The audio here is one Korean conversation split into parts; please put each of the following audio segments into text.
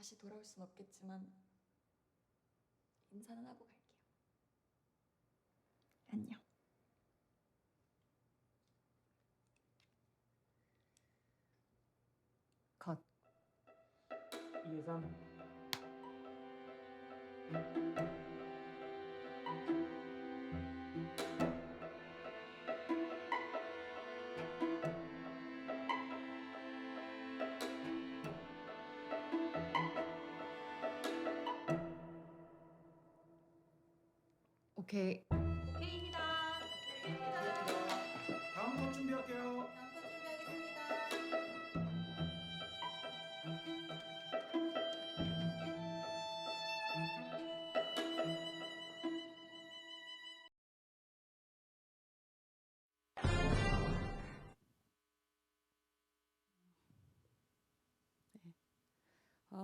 다시 돌아올 순 없겠지만 인사는 하고 갈게요. 안녕. 컷. 2, 3. 오케이. 오케이입니다. 다음 컷 준비할게요. 다음 컷 준비하겠습니다.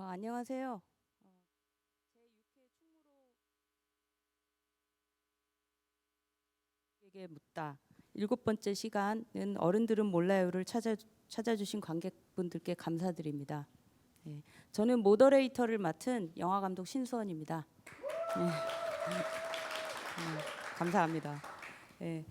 안녕하세요. 제6회 충무로에게 묻다. 7번째 시간은 어른들은 몰라요를 찾아주신 관객분들께 감사드립니다. 네, 저는 모더레이터를 맡은 영화감독 신수원입니다. 네. 감사합니다. 네,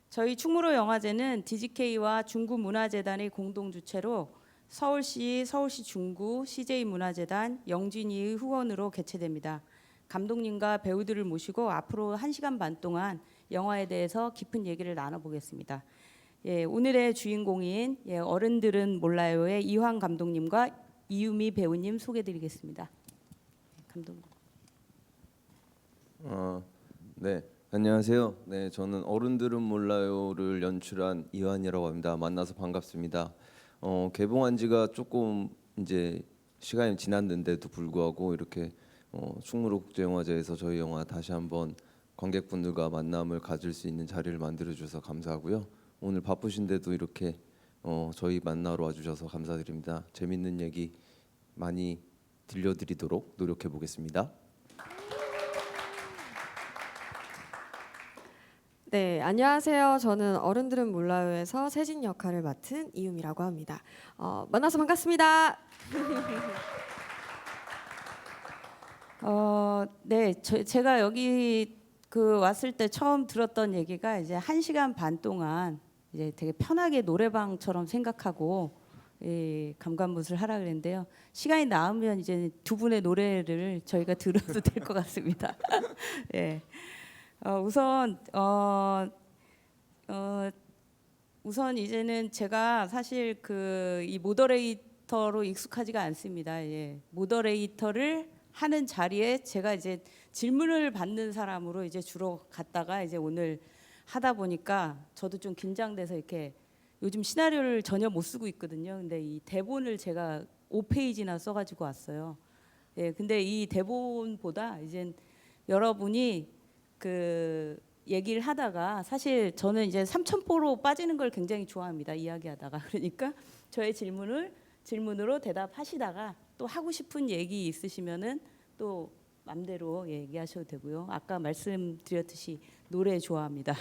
저희 충무로 영화제는 DGK와 중구문화재단의 공동 주최로 서울시 중구 CJ문화재단 영진이의 후원으로 개최됩니다. 감독님과 배우들을 모시고 앞으로 1시간 반 동안 영화에 대해서 깊은 얘기를 나눠보겠습니다. 예, 오늘의 주인공인 어른들은 몰라요의 이황 감독님과 이유미 배우님 소개드리겠습니다. 감독님. 네, 안녕하세요. 네, 저는 어른들은 몰라요를 연출한 이환이라고 합니다. 만나서 반갑습니다. 개봉한 지가 조금 이제 시간이 지났는데도 불구하고 이렇게 충무로국제영화제에서 저희 영화 다시 한번 관객분들과 만남을 가질 수 있는 자리를 만들어 주셔서 감사하고요. 오늘 바쁘신데도 이렇게 저희 만나러 와주셔서 감사드립니다. 재밌는 얘기 많이 들려드리도록 노력해 보겠습니다. 네, 안녕하세요. 저는 어른들은 몰라요에서 세진 역할을 맡은 이유미라고 합니다. 만나서 반갑습니다. 네, 제가 여기 왔을 때 처음 들었던 얘기가 이제 1시간 반 동안 이제 되게 편하게 노래방처럼 생각하고 감감무술 하라 그랬는데요. 시간이 남으면 이제 두 분의 노래를 저희가 들어도 될 것 같습니다. 예. 우선 이제는 제가 사실 이 모더레이터로 익숙하지가 않습니다. 예. 모더레이터를 하는 자리에 제가 이제 질문을 받는 사람으로 이제 주로 갔다가 이제 오늘 하다 보니까 저도 좀 긴장돼서 이렇게 요즘 시나리오를 전혀 못 쓰고 있거든요. 근데 이 대본을 제가 5페이지나 써가지고 왔어요. 예. 근데 이 대본보다 이제 여러분이 얘기를 하다가 사실 저는 이제 삼천포로 빠지는 걸 굉장히 좋아합니다. 이야기하다가 그러니까 저의 질문으로 대답하시다가 또 하고 싶은 얘기 있으시면은 또 맘대로 얘기하셔도 되고요. 아까 말씀드렸듯이 노래 좋아합니다.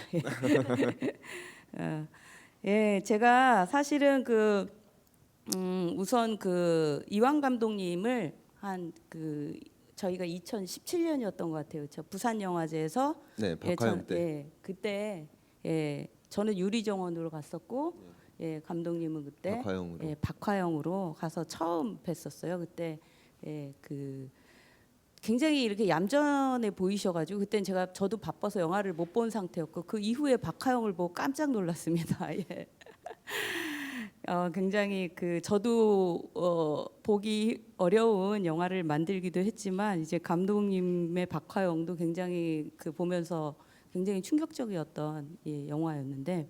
예, 제가 사실은 우선 이황 감독님을 저희가 2017년이었던 것 같아요. 저 부산 영화제에서 네, 박하영 때. 그때 저는 유리정원으로 갔었고 감독님은 그때 박하영으로. 박화영으로 가서 처음 뵀었어요. 그때 굉장히 이렇게 얌전해 보이셔가지고 그때는 저도 바빠서 영화를 못 본 상태였고 그 이후에 박하영을 보고 깜짝 놀랐습니다. 예. 굉장히 저도 보기 어려운 영화를 만들기도 했지만 이제 감독님의 박화영도 굉장히 보면서 굉장히 충격적이었던 영화였는데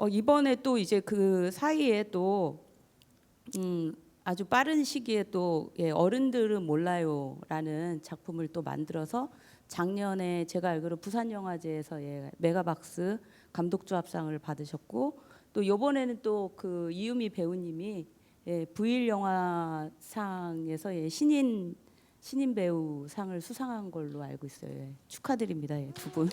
이번에 또 이제 그 사이에 또 아주 빠른 시기에 또 어른들은 몰라요라는 작품을 또 만들어서 작년에 제가 알기로 부산 영화제에서 메가박스 감독조합상을 받으셨고 또 이번에는 또 이유미 배우님이 부일 영화상에서 신인 배우 상을 수상한 걸로 알고 있어요. 축하드립니다, 두 분.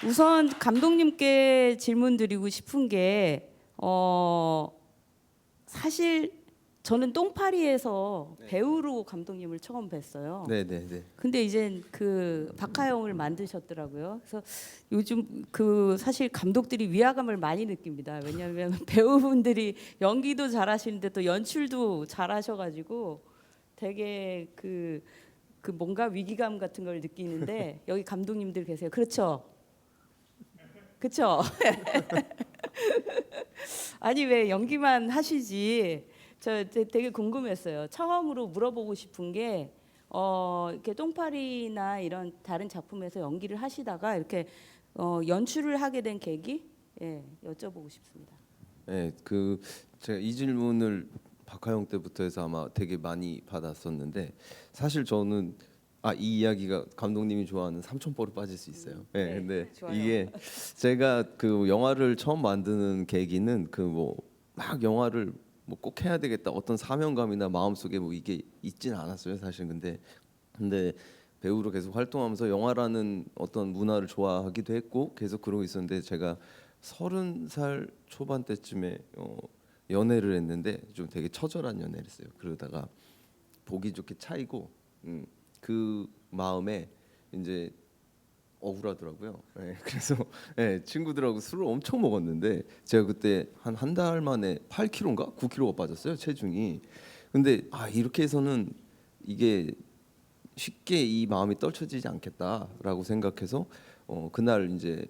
우선 감독님께 질문 드리고 싶은 게 사실 저는 똥파리에서 배우로 감독님을 처음 뵀어요. 네네네. 근데 이제 그 박하영을 만드셨더라고요. 그래서 요즘 그 사실 감독들이 위화감을 많이 느낍니다. 왜냐하면 배우분들이 연기도 잘하시는데 또 연출도 잘하셔가지고 되게 그 뭔가 위기감 같은 걸 느끼는데 여기 감독님들 계세요. 그렇죠? 그렇죠? 아니 왜 연기만 하시지? 저 되게 궁금했어요. 처음으로 물어보고 싶은 게 이렇게 똥파리나 이런 다른 작품에서 연기를 하시다가 이렇게 연출을 하게 된 계기 여쭤보고 싶습니다. 네, 그 제가 이 질문을 박하영 때부터 해서 아마 되게 많이 받았었는데 사실 저는 이 이야기가 감독님이 좋아하는 삼천포로 빠질 수 있어요. 네, 근데 좋아요. 이게 제가 그 영화를 처음 만드는 계기는 그 뭐 막 영화를 뭐 꼭 해야 되겠다 어떤 사명감이나 마음속에 뭐 이게 있지는 않았어요 사실. 근데 배우로 계속 활동하면서 영화라는 어떤 문화를 좋아하기도 했고 계속 그러고 있었는데 제가 30살 초반 때쯤에 연애를 했는데 좀 되게 처절한 연애를 했어요. 그러다가 보기 좋게 차이고 그 마음에 이제 억울하더라고요. 네, 그래서 친구들하고 술을 엄청 먹었는데 제가 그때 한 달 만에 8kg인가 9kg가 빠졌어요 체중이. 근데 이렇게 해서는 이게 쉽게 이 마음이 떨쳐지지 않겠다라고 생각해서 그날 이제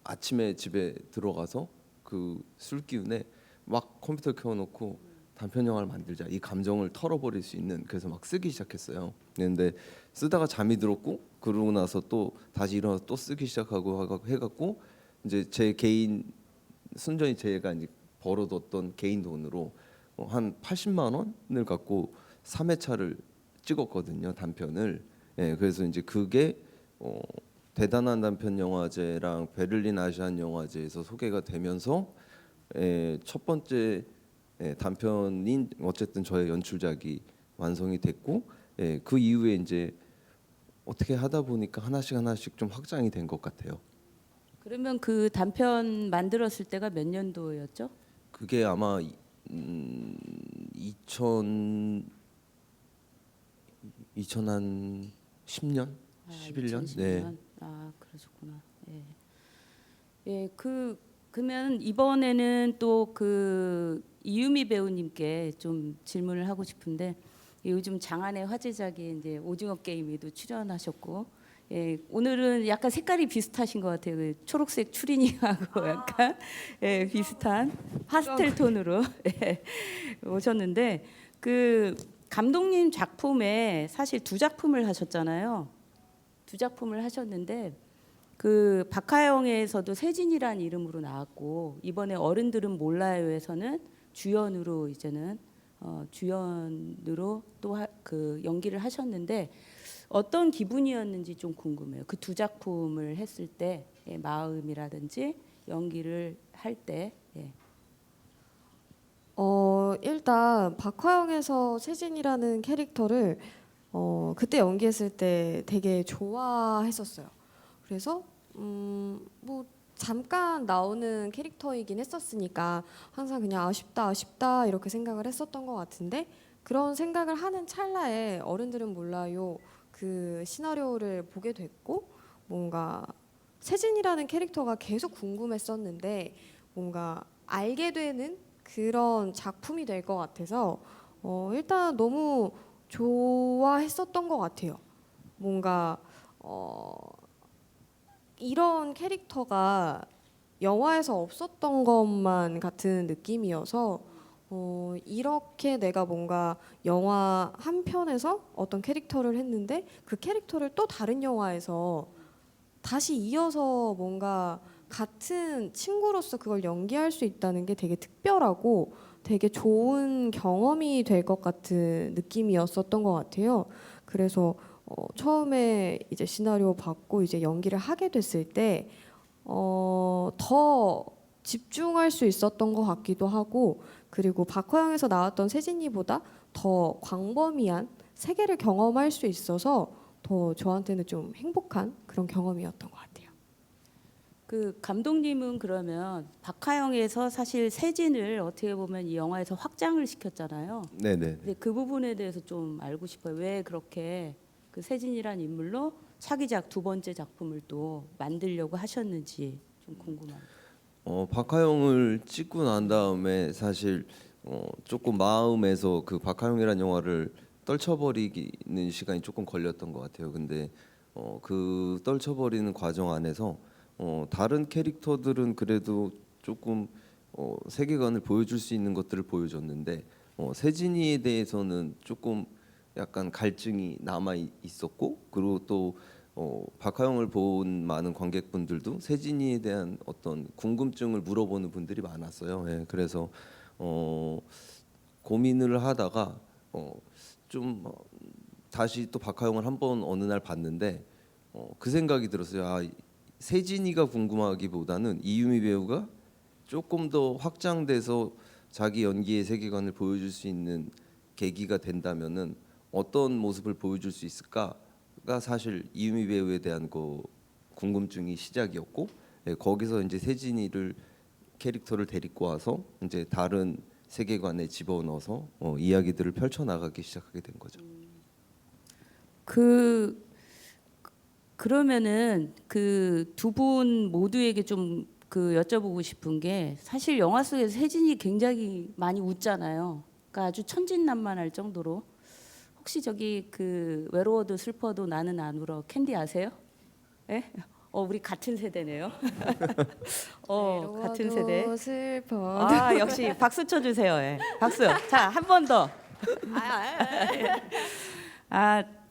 아침에 집에 들어가서 그 술 기운에 막 컴퓨터 켜놓고 단편 영화를 만들자 이 감정을 털어버릴 수 있는. 그래서 막 쓰기 시작했어요. 근데 쓰다가 잠이 들었고 그러고 나서 또 다시 일어나서 또 쓰기 시작하고 해갖고 이제 제 개인 순전히 제가 이제 벌어뒀던 개인 돈으로 한 80만 원을 갖고 3회차를 찍었거든요 단편을. 그래서 이제 그게 대단한 단편 영화제랑 베를린 아시안 영화제에서 소개가 되면서 첫 번째 단편인 어쨌든 저의 연출작이 완성이 됐고 그 이후에 이제 어떻게 하다 보니까 하나씩 좀 확장이 된 것 같아요. 그러면 그 단편 만들었을 때가 몇 년도였죠? 그게 아마 2010년, 11년. 2010년? 네. 그러셨구나. 그러면 이번에는 또 그 이유미 배우님께 좀 질문을 하고 싶은데 요즘 장안의 화제작인 이제 오징어 게임에도 출연하셨고 오늘은 약간 색깔이 비슷하신 것 같아요. 그 초록색 추리닝하고 약간 비슷한 파스텔 톤으로 오셨는데 그 감독님 작품에 사실 두 작품을 하셨잖아요. 두 작품을 하셨는데 그 박하영에서도 세진이란 이름으로 나왔고 이번에 어른들은 몰라요에서는 주연으로 이제는 주연으로 또 그 연기를 하셨는데 어떤 기분이었는지 좀 궁금해요. 그 두 작품을 했을 때 마음이라든지 연기를 할 때. 일단 박화영에서 세진이라는 캐릭터를 그때 연기했을 때 되게 좋아했었어요. 그래서 뭐 잠깐 나오는 캐릭터이긴 했었으니까 항상 그냥 아쉽다 이렇게 생각을 했었던 것 같은데 그런 생각을 하는 찰나에 어른들은 몰라요 그 시나리오를 보게 됐고 뭔가 세진이라는 캐릭터가 계속 궁금했었는데 뭔가 알게 되는 그런 작품이 될 것 같아서 일단 너무 좋아했었던 것 같아요. 뭔가 이런 캐릭터가 영화에서 없었던 것만 같은 느낌이어서 이렇게 내가 뭔가 영화 한 편에서 어떤 캐릭터를 했는데 그 캐릭터를 또 다른 영화에서 다시 이어서 뭔가 같은 친구로서 그걸 연기할 수 있다는 게 되게 특별하고 되게 좋은 경험이 될 것 같은 느낌이었었던 것 같아요. 그래서 처음에 이제 시나리오 받고 이제 연기를 하게 됐을 때 더 집중할 수 있었던 것 같기도 하고 그리고 박화영에서 나왔던 세진이보다 더 광범위한 세계를 경험할 수 있어서 더 저한테는 좀 행복한 그런 경험이었던 것 같아요. 그 감독님은 그러면 박하영에서 사실 세진을 어떻게 보면 이 영화에서 확장을 시켰잖아요. 네네. 근데 그 부분에 대해서 좀 알고 싶어요. 왜 그렇게 그 세진이란 인물로 차기작 두 번째 작품을 또 만들려고 하셨는지 좀 궁금합니다. 박하영을 찍고 난 다음에 사실 조금 마음에서 그 박하영이라는 영화를 떨쳐버리는 시간이 조금 걸렸던 것 같아요. 근데 그 떨쳐버리는 과정 안에서 다른 캐릭터들은 그래도 조금 세계관을 보여줄 수 있는 것들을 보여줬는데 세진이에 대해서는 조금 약간 갈증이 남아 있었고, 그리고 또 박하영을 본 많은 관객분들도 세진이에 대한 어떤 궁금증을 물어보는 분들이 많았어요. 예, 그래서 고민을 하다가 좀 다시 또 박하영을 한번 어느 날 봤는데 그 생각이 들었어요. 세진이가 궁금하기보다는 이유미 배우가 조금 더 확장돼서 자기 연기의 세계관을 보여줄 수 있는 계기가 된다면은 어떤 모습을 보여줄 수 있을까가 사실 이유미 배우에 대한 그 궁금증이 시작이었고, 예, 거기서 이제 세진이를 캐릭터를 데리고 와서 이제 다른 세계관에 집어넣어서 이야기들을 펼쳐 나가기 시작하게 된 거죠. 그러면은 그 두 분 모두에게 좀 그 여쭤보고 싶은 게, 사실 영화 속에서 세진이 굉장히 많이 웃잖아요. 그러니까 아주 천진난만할 정도로. 혹시 저기 그 외로워도 슬퍼도 나는 안 울어 캔디 아세요? 예? 우리 같은 세대네요. 같은 세대. 슬퍼. 역시 박수 쳐주세요. 예. 박수. 자, 한 번 더.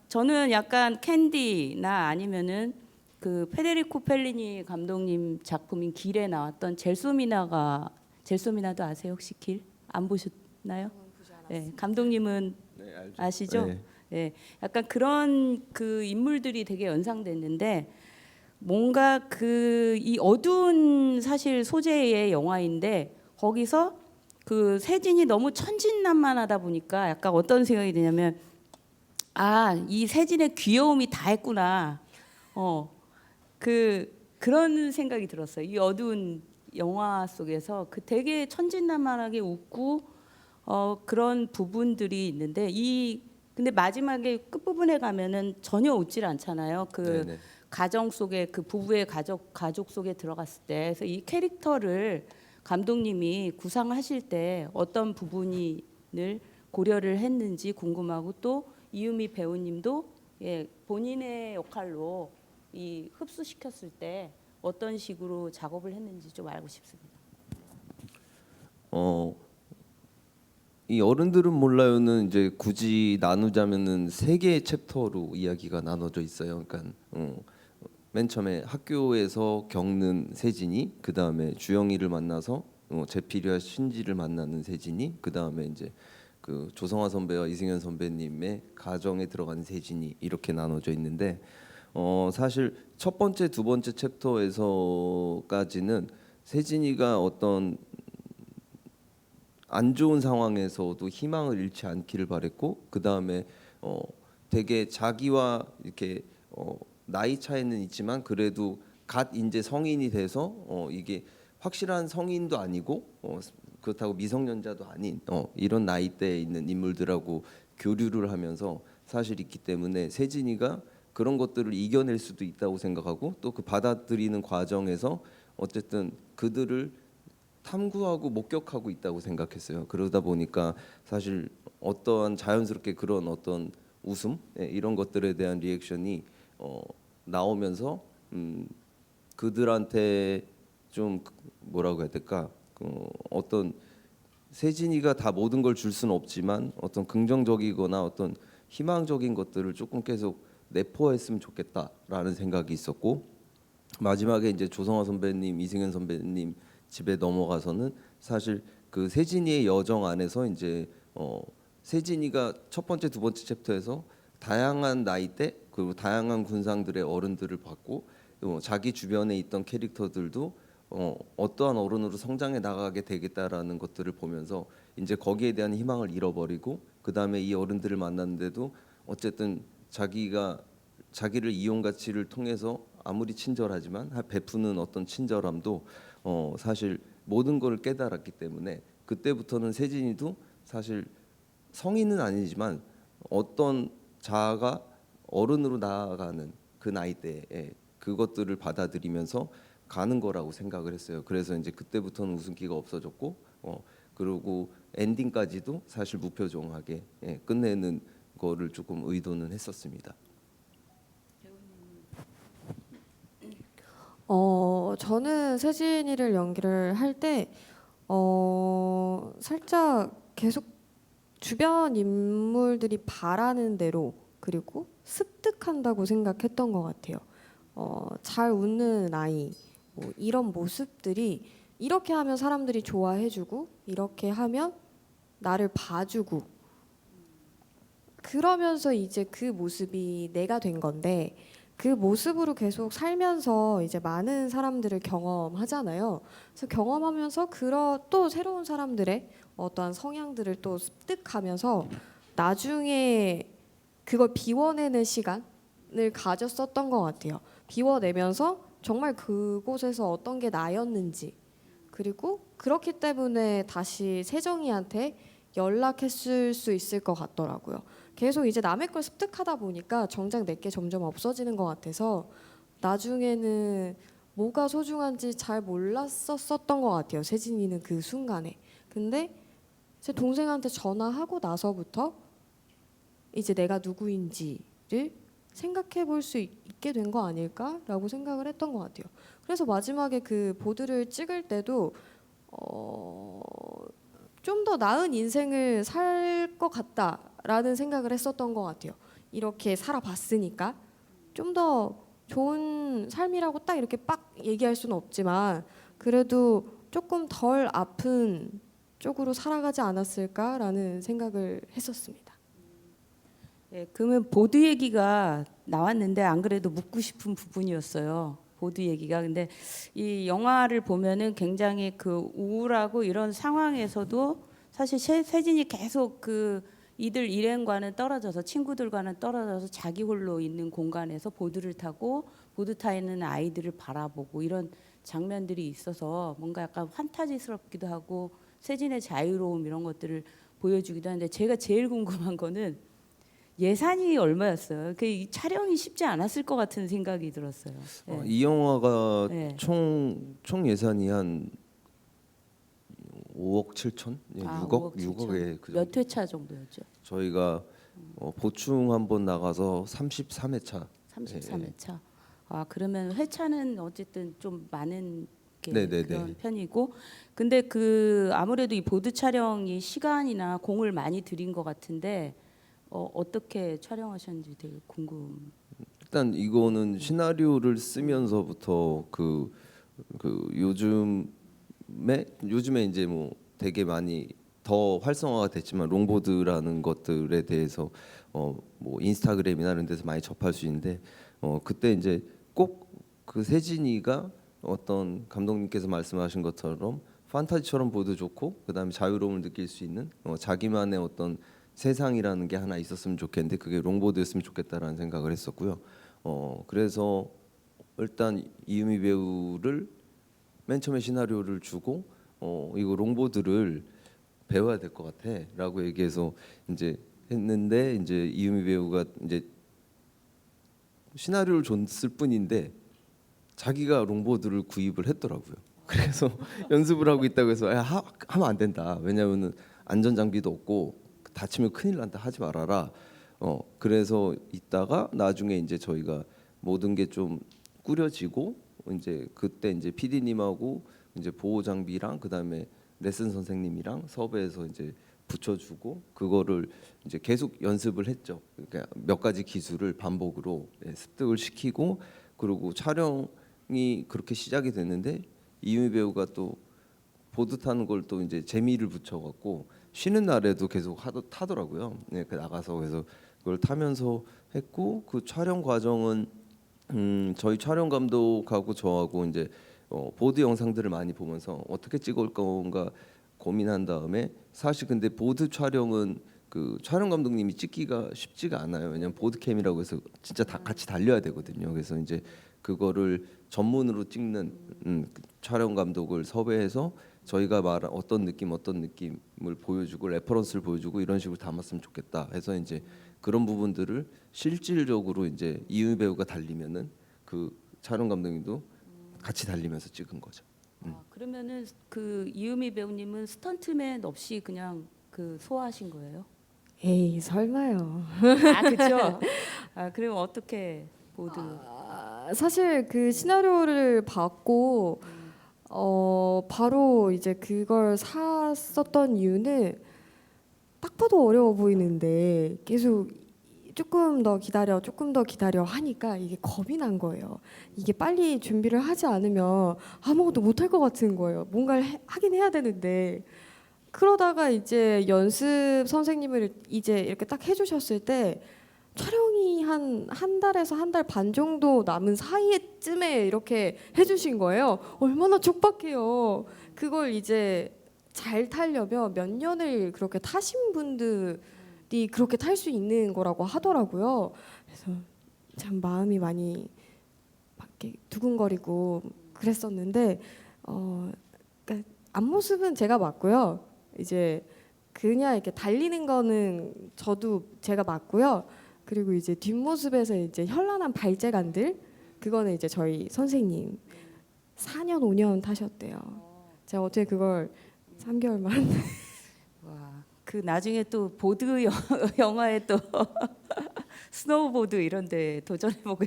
저는 약간 캔디나 아니면은 그 페데리코 펠리니 감독님 작품인 길에 나왔던 젤소미나도 아세요? 혹시 길? 안 보셨나요? 네, 감독님은 네, 알죠. 아시죠? 네. 네, 약간 그런 그 인물들이 되게 연상됐는데, 뭔가 그 이 어두운 사실 소재의 영화인데 거기서 그 세진이 너무 천진난만하다 보니까 약간 어떤 생각이 드냐면, 이 세진의 귀여움이 다 했구나. 그런 생각이 들었어요. 이 어두운 영화 속에서 그 되게 천진난만하게 웃고 그런 부분들이 있는데, 근데 마지막에 끝부분에 가면은 전혀 웃질 않잖아요. 그 네네. 가정 속에 그 부부의 가족 속에 들어갔을 때, 그래서 이 캐릭터를 감독님이 구상하실 때 어떤 부분을 고려를 했는지 궁금하고, 또 이유미 배우님도 본인의 역할로 이 흡수시켰을 때 어떤 식으로 작업을 했는지 좀 알고 싶습니다. 이 어른들은 몰라요는 이제 굳이 나누자면은 세 개의 챕터로 이야기가 나눠져 있어요. 그러니까 맨 처음에 학교에서 겪는 세진이, 그 다음에 주영이를 만나서 제필이와 신지를 만나는 세진이, 그 다음에 이제 그 조성아 선배와 이승현 선배님의 가정에 들어간 세진이, 이렇게 나눠져 있는데 사실 첫 번째, 두 번째 챕터에서까지는 세진이가 어떤 안 좋은 상황에서도 희망을 잃지 않기를 바랬고, 그 다음에 되게 자기와 이렇게 나이 차이는 있지만 그래도 갓 이제 성인이 돼서 이게 확실한 성인도 아니고 그렇다고 미성년자도 아닌 이런 나이대에 있는 인물들하고 교류를 하면서 사실 있기 때문에 세진이가 그런 것들을 이겨낼 수도 있다고 생각하고, 또 그 받아들이는 과정에서 어쨌든 그들을 탐구하고 목격하고 있다고 생각했어요. 그러다 보니까 사실 어떠한 자연스럽게 그런 어떤 웃음, 이런 것들에 대한 리액션이 나오면서 그들한테 좀 뭐라고 해야 될까, 어떤 세진이가 다 모든 걸 줄 수는 없지만 어떤 긍정적이거나 어떤 희망적인 것들을 조금 계속 내포했으면 좋겠다라는 생각이 있었고, 마지막에 이제 조성아 선배님, 이승현 선배님 집에 넘어가서는 사실 그 세진이의 여정 안에서 이제 세진이가 첫 번째, 두 번째 챕터에서 다양한 나이대 그리고 다양한 군상들의 어른들을 봤고, 자기 주변에 있던 캐릭터들도 어떠한 어른으로 성장해 나가게 되겠다라는 것들을 보면서 이제 거기에 대한 희망을 잃어버리고, 그 다음에 이 어른들을 만났는데도 어쨌든 자기가 자기를 이용 가치를 통해서 아무리 친절하지만 베푸는 어떤 친절함도 사실 모든 걸 깨달았기 때문에 그때부터는 세진이도 사실 성인은 아니지만 어떤 자아가 어른으로 나아가는 그 나이대에 그것들을 받아들이면서 가는 거라고 생각을 했어요. 그래서 이제 그때부터는 웃음기가 없어졌고 그리고 엔딩까지도 사실 무표정하게 끝내는 거를 조금 의도는 했었습니다. 저는 세진이를 연기를 할 때 살짝 계속 주변 인물들이 바라는 대로 그리고 습득한다고 생각했던 것 같아요. 잘 웃는 아이 뭐 이런 모습들이 이렇게 하면 사람들이 좋아해주고 이렇게 하면 나를 봐주고 그러면서 이제 그 모습이 내가 된 건데 그 모습으로 계속 살면서 이제 많은 사람들을 경험하잖아요. 그래서 경험하면서 또 새로운 사람들의 어떠한 성향들을 또 습득하면서 나중에 그걸 비워내는 시간을 가졌었던 것 같아요. 비워내면서 정말 그곳에서 어떤 게 나였는지 그리고 그렇기 때문에 다시 세정이한테 연락했을 수 있을 것 같더라고요. 계속 이제 남의 걸 습득하다 보니까 정작 내게 점점 없어지는 것 같아서 나중에는 뭐가 소중한지 잘 몰랐었던 것 같아요. 세진이는 그 순간에. 근데 제 동생한테 전화하고 나서부터 이제 내가 누구인지를 생각해 볼 수 있게 된 거 아닐까라고 생각을 했던 것 같아요. 그래서 마지막에 그 보드를 찍을 때도 좀 더 나은 인생을 살 것 같다라는 생각을 했었던 것 같아요. 이렇게 살아봤으니까 좀 더 좋은 삶이라고 딱 이렇게 빡 얘기할 수는 없지만 그래도 조금 덜 아픈 쪽으로 살아가지 않았을까라는 생각을 했었습니다. 예, 그러면 보드 얘기가 나왔는데 안 그래도 묻고 싶은 부분이었어요. 보드 얘기가. 근데 이 영화를 보면은 굉장히 그 우울하고 이런 상황에서도 사실 세진이 계속 그 이들 일행과는 떨어져서 친구들과는 떨어져서 자기 홀로 있는 공간에서 보드를 타고 보드 타 있는 아이들을 바라보고 이런 장면들이 있어서 뭔가 약간 판타지스럽기도 하고 세진의 자유로움 이런 것들을 보여주기도 하는데 제가 제일 궁금한 거는 예산이 얼마였어요? 그 촬영이 쉽지 않았을 것 같은 생각이 들었어요. 네. 이 영화가 네. 총 예산이 한 5억 7천, 6억 6억에 그 몇 회차 정도였죠? 저희가 보충 한번 나가서 33회차. 33회차. 아 그러면 회차는 어쨌든 좀 많은 게 네네네. 그런 편이고, 근데 그 아무래도 이 보드 촬영이 시간이나 공을 많이 들인 것 같은데 어떻게 촬영하셨는지 되게 궁금. 일단 이거는 시나리오를 쓰면서부터 그 요즘에 이제 뭐 되게 많이 더 활성화가 됐지만 롱보드라는 것들에 대해서 뭐 인스타그램이나 이런 데서 많이 접할 수 있는데 그때 이제 꼭 그 세진이가 어떤 감독님께서 말씀하신 것처럼 판타지처럼 보드 좋고 그다음에 자유로움을 느낄 수 있는 자기만의 어떤 세상이라는 게 하나 있었으면 좋겠는데 그게 롱보드였으면 좋겠다라는 생각을 했었고요. 그래서 일단 이유미 배우를 맨 처음에 시나리오를 주고 이거 롱보드를 배워야 될 것 같아라고 얘기해서 이제 했는데 이제 이유미 배우가 이제 시나리오를 줬을 뿐인데 자기가 롱보드를 구입을 했더라고요. 그래서 연습을 하고 있다고 해서 하면 안 된다. 왜냐하면은 안전 장비도 없고 다치면 큰일 난다. 하지 말아라. 그래서 있다가 나중에 이제 저희가 모든 게 좀 꾸려지고 이제 그때 이제 PD님하고 이제 보호 장비랑 그다음에 레슨 선생님이랑 섭외해서 이제 붙여주고 그거를 이제 계속 연습을 했죠. 그러니까 몇 가지 기술을 반복으로 습득을 시키고 그리고 촬영이 그렇게 시작이 됐는데 이유미 배우가 또 보드 타는 걸 또 이제 재미를 붙여갖고 쉬는 날에도 계속 타더라고요. 네, 나가서 그래서 그걸 타면서 했고 그 촬영 과정은 저희 촬영 감독하고 저하고 이제 보드 영상들을 많이 보면서 어떻게 찍을 건가 고민한 다음에 사실 근데 보드 촬영은 그 촬영 감독님이 찍기가 쉽지가 않아요. 왜냐면 보드캠이라고 해서 진짜 다 같이 달려야 되거든요. 그래서 이제 그거를 전문으로 찍는 그 촬영 감독을 섭외해서 저희가 말한 어떤 느낌을 보여주고 레퍼런스를 보여주고 이런 식으로 담았으면 좋겠다 해서 이제 그런 부분들을 실질적으로 이제 이유미 배우가 달리면은 그 촬영 감독님도 같이 달리면서 찍은 거죠. 그러면은 그 이유미 배우님은 스턴트맨 없이 그냥 그 소화하신 거예요? 에이 설마요. 아 그렇죠. 아 그럼 어떻게 보드? 사실 그 시나리오를 받고 바로 이제 그걸 샀었던 이유는 딱 봐도 어려워 보이는데 계속 조금 더 기다려 하니까 이게 겁이 난 거예요. 이게 빨리 준비를 하지 않으면 아무것도 못할 것 같은 거예요. 뭔가를 하긴 해야 되는데 그러다가 이제 연습 선생님을 이제 이렇게 딱 해주셨을 때 촬영이 한 달에서 한 달 반 정도 남은 사이에쯤에 이렇게 해주신 거예요. 얼마나 촉박해요. 그걸 이제 잘 타려면 몇 년을 그렇게 타신 분들이 그렇게 탈 수 있는 거라고 하더라고요. 그래서 참 마음이 많이 막 이렇게 두근거리고 그랬었는데 그러니까 앞모습은 제가 맞고요. 이제 그냥 이렇게 달리는 거는 저도 제가 맞고요. 그리고 이제 뒷모습에서 이제 현란한 발재간들 그거는 이제 저희 선생님 4년 5년 타셨대요. 제가 어떻게 그걸 3개월 만에 와, 그 나중에 또 보드 영화에 또 스노우보드 이런데 도전해보고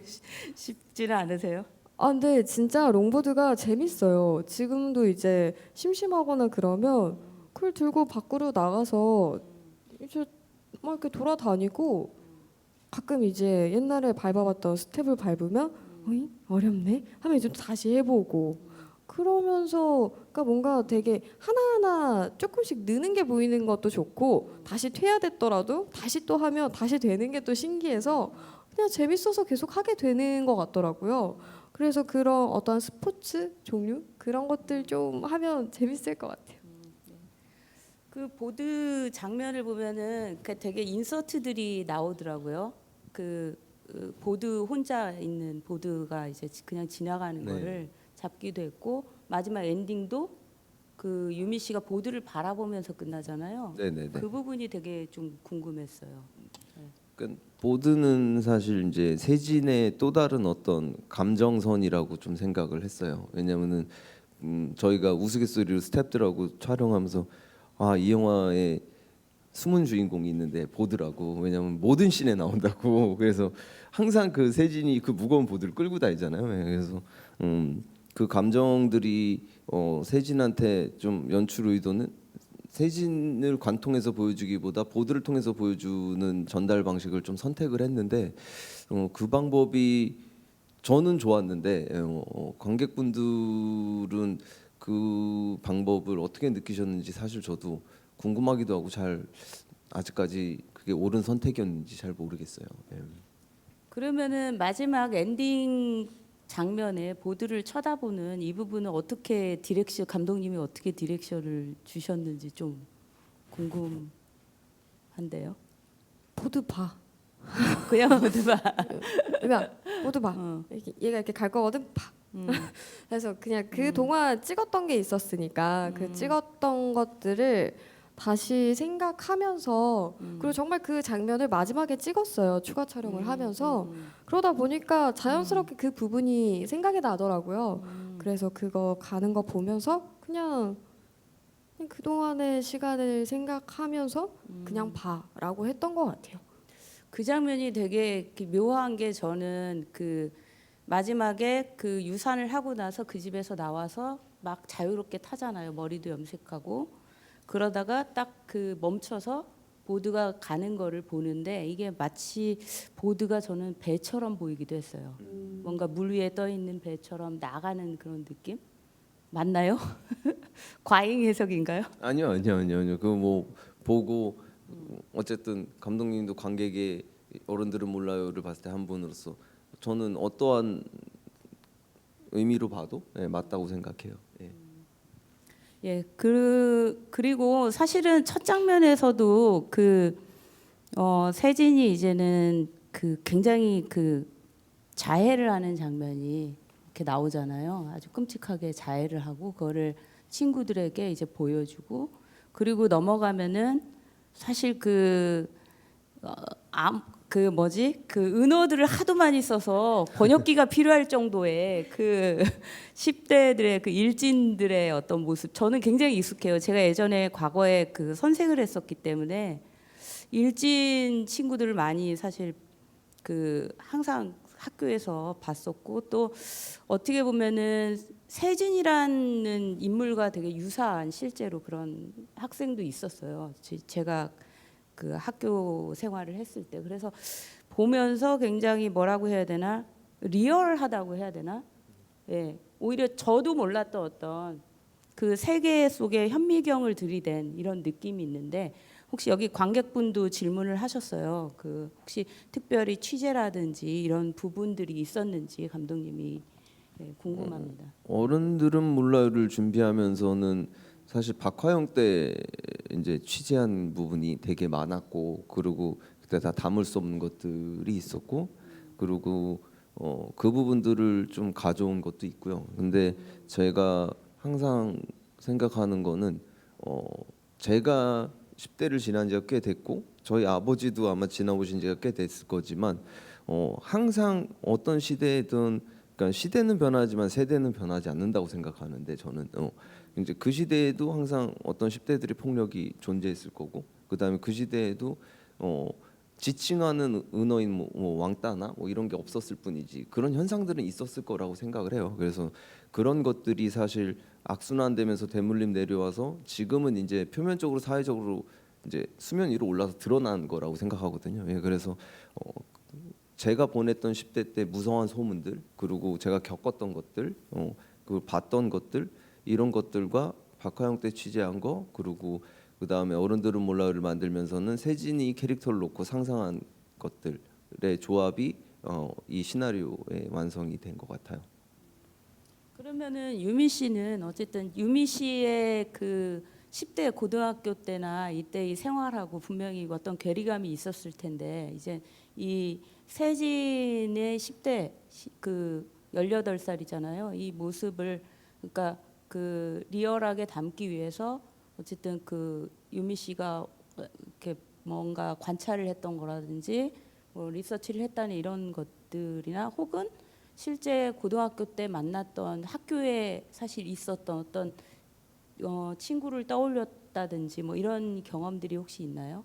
싶지는 않으세요? 근데 진짜 롱보드가 재밌어요. 지금도 이제 심심하거나 그러면 그걸 들고 밖으로 나가서 이제 막 이렇게 돌아다니고 가끔 이제 옛날에 밟아봤던 스텝을 밟으면 어이 어렵네 하면 이제 또 다시 해보고 그러면서 그러니까 뭔가 되게 하나하나 조금씩 느는 게 보이는 것도 좋고 다시 퇴화됐더라도 다시 또 하면 다시 되는 게 또 신기해서 그냥 재밌어서 계속 하게 되는 것 같더라고요. 그래서 그런 어떤 스포츠 종류 그런 것들 좀 하면 재밌을 것 같아요. 그 보드 장면을 보면은 그 되게 인서트들이 나오더라고요. 그 보드 혼자 있는 보드가 이제 그냥 지나가는 네. 거를 잡기도 했고 마지막 엔딩도 그 유미 씨가 보드를 바라보면서 끝나잖아요. 네네네. 그 부분이 되게 좀 궁금했어요. 그러니까 보드는 사실 이제 세진의 또 다른 어떤 감정선이라고 좀 생각을 했어요. 왜냐면은 저희가 우스갯소리로 스태프들하고 촬영하면서 이 영화에 숨은 주인공이 있는데 보드라고. 왜냐면 모든 씬에 나온다고. 그래서 항상 그 세진이 그 무거운 보드를 끌고 다니잖아요. 그래서 그 감정들이 세진한테 좀 연출 의도는 세진을 관통해서 보여주기보다 보드를 통해서 보여주는 전달 방식을 좀 선택을 했는데 그 방법이 저는 좋았는데 관객분들은 그 방법을 어떻게 느끼셨는지 사실 저도 궁금하기도 하고 잘 아직까지 그게 옳은 선택이었는지 잘 모르겠어요. 그러면은 마지막 엔딩 장면에 보드를 쳐다보는 이 부분은 어떻게 감독님이 어떻게 디렉션을 주셨는지 좀 궁금한데요. 보드 봐. 그냥 보드 봐. 그러니까 보드 봐. 얘가 이렇게 갈 거거든. 봐. 그래서 그냥 그 동안 찍었던 게 있었으니까 그 찍었던 것들을 다시 생각하면서 그리고 정말 그 장면을 마지막에 찍었어요. 추가 촬영을 하면서 그러다 보니까 자연스럽게 그 부분이 생각이 나더라고요. 그래서 그거 가는 거 보면서 그냥 그동안의 시간을 생각하면서 그냥 봐라고 했던 것 같아요. 그 장면이 되게 이렇게 묘한 게 저는 그 마지막에 그 유산을 하고 나서 그 집에서 나와서 막 자유롭게 타잖아요. 머리도 염색하고 그러다가 딱 그 멈춰서 보드가 가는 거를 보는데 이게 마치 보드가 저는 배처럼 보이기도 했어요. 뭔가 물 위에 떠 있는 배처럼 나가는 그런 느낌? 맞나요? 과잉 해석인가요? 아니요. 그 뭐 보고 어쨌든 감독님도 관객의 어른들은 몰라요를 봤을 때 한 분으로서 저는 어떠한 의미로 봐도 맞다고 생각해요. 예, 그리고 사실은 첫 장면에서도 그 세진이 이제는 그 굉장히 그 자해를 하는 장면이 이렇게 나오잖아요. 아주 끔찍하게 자해를 하고 그거를 친구들에게 이제 보여주고 그리고 넘어가면은 사실 그 은어들을 하도 많이 써서 번역기가 필요할 정도의 그 10대들의 그 일진들의 어떤 모습 저는 굉장히 익숙해요. 제가 예전에 과거에 그 선생을 했었기 때문에 일진 친구들을 많이 사실 그 항상 학교에서 봤었고 또 어떻게 보면은 세진이라는 인물과 되게 유사한 실제로 그런 학생도 있었어요. 제가 그 학교 생활을 했을 때 그래서 보면서 굉장히 뭐라고 해야 되나 리얼하다고 해야 되나 예 오히려 저도 몰랐던 어떤 그 세계 속에 현미경을 들이댄 이런 느낌이 있는데 혹시 여기 관객분도 질문을 하셨어요. 그 혹시 특별히 취재라든지 이런 부분들이 있었는지 감독님이 궁금합니다. 어른들은 몰라요를 준비하면서는 사실 박화영 때 이제 취재한 부분이 되게 많았고 그리고 그때 다 담을 수 없는 것들이 있었고 그리고 그 부분들을 좀 가져온 것도 있고요. 근데 제가 항상 생각하는 거는 제가 10대를 지난 지가 꽤 됐고 저희 아버지도 아마 지나보신 지가 꽤 됐을 거지만 항상 어떤 시대에든 그러니까 시대는 변하지만 세대는 변하지 않는다고 생각하는데 저는 이제 그 시대에도 항상 어떤 10대들의 폭력이 존재했을 거고 그다음에 그 시대에도 지칭하는 은어인 뭐 왕따나 뭐 이런 게 없었을 뿐이지 그런 현상들은 있었을 거라고 생각을 해요. 그래서 그런 것들이 사실 악순환되면서 대물림 내려와서 지금은 이제 표면적으로 사회적으로 이제 수면 위로 올라서 드러난 거라고 생각하거든요. 예, 그래서 제가 보냈던 10대 때 무성한 소문들 그리고 제가 겪었던 것들 그 봤던 것들 이런 것들과 박하영 때 취재한 거 그리고 그 다음에 어른들은 몰라요를 만들면서는 세진이 캐릭터를 놓고 상상한 것들의 조합이 이 시나리오의 완성이 된 것 같아요. 그러면은 유미 씨는 어쨌든 유미 씨의 그 10대 고등학교 때나 이때 이 생활하고 분명히 어떤 괴리감이 있었을 텐데 이제 이 세진의 10대 그 18살이잖아요. 이 모습을 그러니까 그 리얼하게 담기 위해서 어쨌든 그 유미 씨가 이렇게 뭔가 관찰을 했던 거라든지 뭐 리서치를 했다는 이런 것들이나 혹은 실제 고등학교 때 만났던 학교에 사실 있었던 어떤 친구를 떠올렸다든지 뭐 이런 경험들이 혹시 있나요?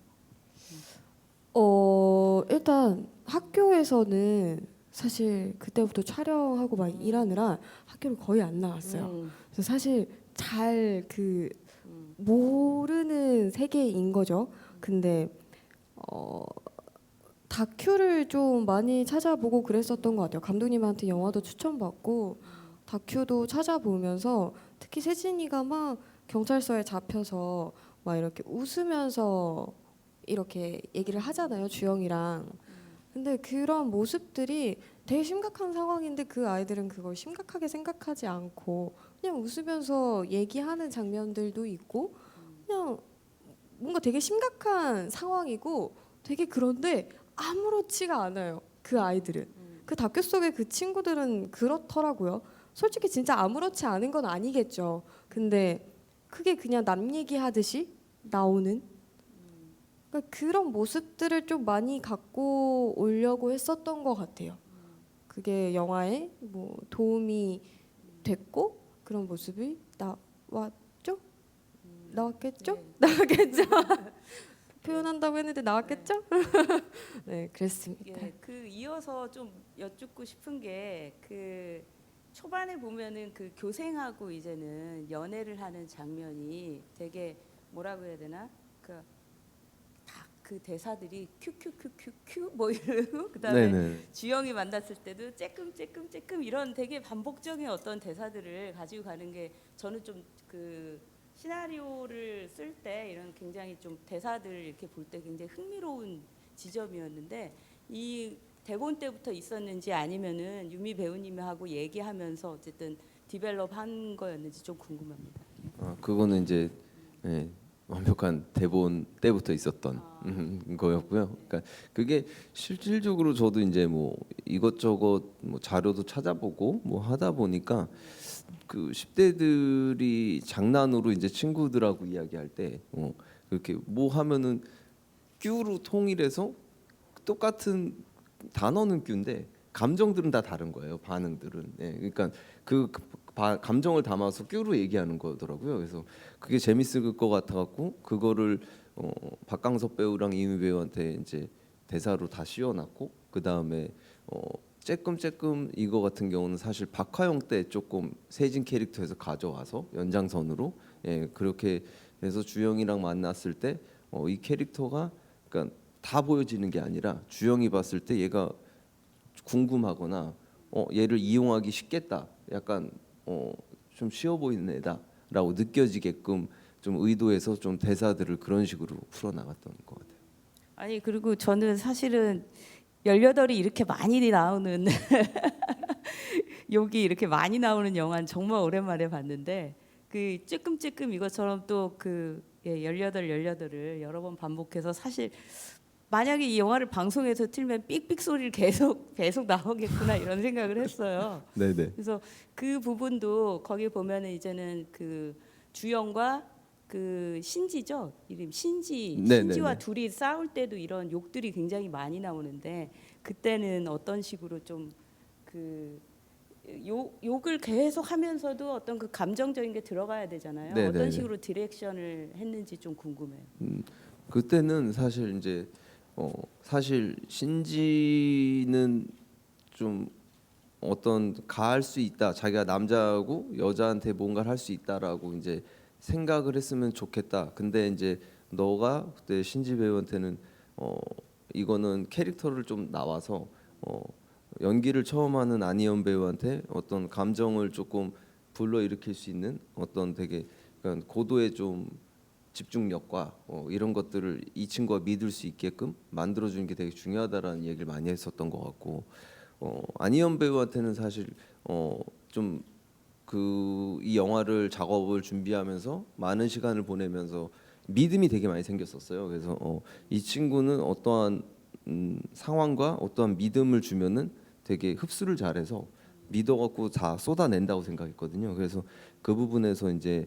일단 학교에서는 사실 그때부터 촬영하고 막 일하느라 학교를 거의 안 나왔어요. 그래서 사실 잘 그 모르는 세계인 거죠. 근데 다큐를 좀 많이 찾아보고 그랬었던 것 같아요. 감독님한테 영화도 추천받고 다큐도 찾아보면서 특히 세진이가 막 경찰서에 잡혀서 막 이렇게 웃으면서 이렇게 얘기를 하잖아요, 주영이랑. 근데 그런 모습들이 되게 심각한 상황인데 그 아이들은 그걸 심각하게 생각하지 않고 그냥 웃으면서 얘기하는 장면들도 있고 그냥 뭔가 되게 심각한 상황이고 되게 그런데 아무렇지가 않아요. 그 아이들은. 그 다큐 속의 그 친구들은 그렇더라고요. 솔직히 진짜 아무렇지 않은 건 아니겠죠. 근데 그게 그냥 남 얘기하듯이 나오는 그러니까 그런 모습들을 좀 많이 갖고 오려고 했었던 것 같아요. 그게 영화에 뭐 도움이 됐고 그런 모습이 나왔죠? 나왔겠죠? 네. 나왔겠죠? 표현한다고 했는데 나왔겠죠? 네, 그랬습니다. 예, 그 이어서 좀 여쭙고 싶은 게 그 초반에 보면은 그 교생하고 이제는 연애를 하는 장면이 되게 뭐라고 해야 되나 그 그 대사들이 큐큐큐큐큐 뭐 이러고 그다음에 네네. 주영이 만났을 때도 쬐끔 이런 되게 반복적인 어떤 대사들을 가지고 가는 게 저는 좀 그 시나리오를 쓸 때 이런 굉장히 좀 대사들 이렇게 볼 때 굉장히 흥미로운 지점이었는데 이 대본 때부터 있었는지 아니면은 유미 배우님하고 얘기하면서 어쨌든 디벨롭한 거였는지 좀 궁금합니다. 그거는 이제 예, 완벽한 대본 때부터 있었던 거였고요. 그러니까 그게 실질적으로 저도 이제 뭐 이것저것 뭐 자료도 찾아보고 뭐 하다 보니까 그 10대들이 장난으로 이제 친구들하고 이야기할 때 그렇게 뭐 하면은 큐로 통일해서 똑같은 단어는 큐인데 감정들은 다 다른 거예요. 반응들은. 예, 그러니까 감정을 담아서 큐로 얘기하는 거더라고요. 그래서 그게 재밌을 것 같아갖고 그거를 박강섭 배우랑 이미 배우한테 이제 대사로 다 씌워놨고 그 다음에 쬐끔 이거 같은 경우는 사실 박화영 때 조금 세진 캐릭터에서 가져와서 연장선으로 그렇게 해서 주영이랑 만났을 때 이 캐릭터가 그러니까 다 보여지는 게 아니라 주영이 봤을 때 얘가 궁금하거나 얘를 이용하기 쉽겠다. 약간 좀 쉬워 보이는 애다라고 느껴지게끔 좀 의도해서 좀 대사들을 그런 식으로 풀어 나갔던 것 같아요. 아니 그리고 저는 사실은 18이 이렇게 많이 나오는 욕이 이렇게 많이 나오는 영화는 정말 오랜만에 봤는데 그 찔끔찔끔 이것처럼 또그 18을 여러 번 반복해서 사실 만약에 이 영화를 방송에서 틀면 삑삑 소리를 계속 나오겠구나 이런 생각을 했어요. 네네. 그래서 그 부분도 거기 보면은 이제는 그 주영과 그 신지죠 이름 네네네. 신지와 둘이 싸울 때도 이런 욕들이 굉장히 많이 나오는데 그때는 어떤 식으로 좀 그 욕을 계속 하면서도 어떤 그 감정적인 게 들어가야 되잖아요. 네네네. 어떤 식으로 디렉션을 했는지 좀 궁금해요. 그때는 사실 이제 사실 신지는 좀 어떤 가할 수 있다. 자기가 남자하고 여자한테 뭔가를 할 수 있다라고 이제 생각을 했으면 좋겠다. 근데 이제 너가 그때 신지 배우한테는 이거는 캐릭터를 좀 나와서 연기를 처음 하는 안희연 배우한테 어떤 감정을 조금 불러일으킬 수 있는 어떤 되게 그러니까 고도의 좀 집중력과 이런 것들을 이 친구가 믿을 수 있게끔 만들어주는 게 되게 중요하다라는 얘기를 많이 했었던 것 같고 안희연 배우한테는 사실 좀 이 영화를 작업을 준비하면서 많은 시간을 보내면서 믿음이 되게 많이 생겼었어요. 그래서 이 친구는 어떠한 상황과 어떠한 믿음을 주면은 되게 흡수를 잘해서 믿어갖고 다 쏟아낸다고 생각했거든요. 그래서 그 부분에서 이제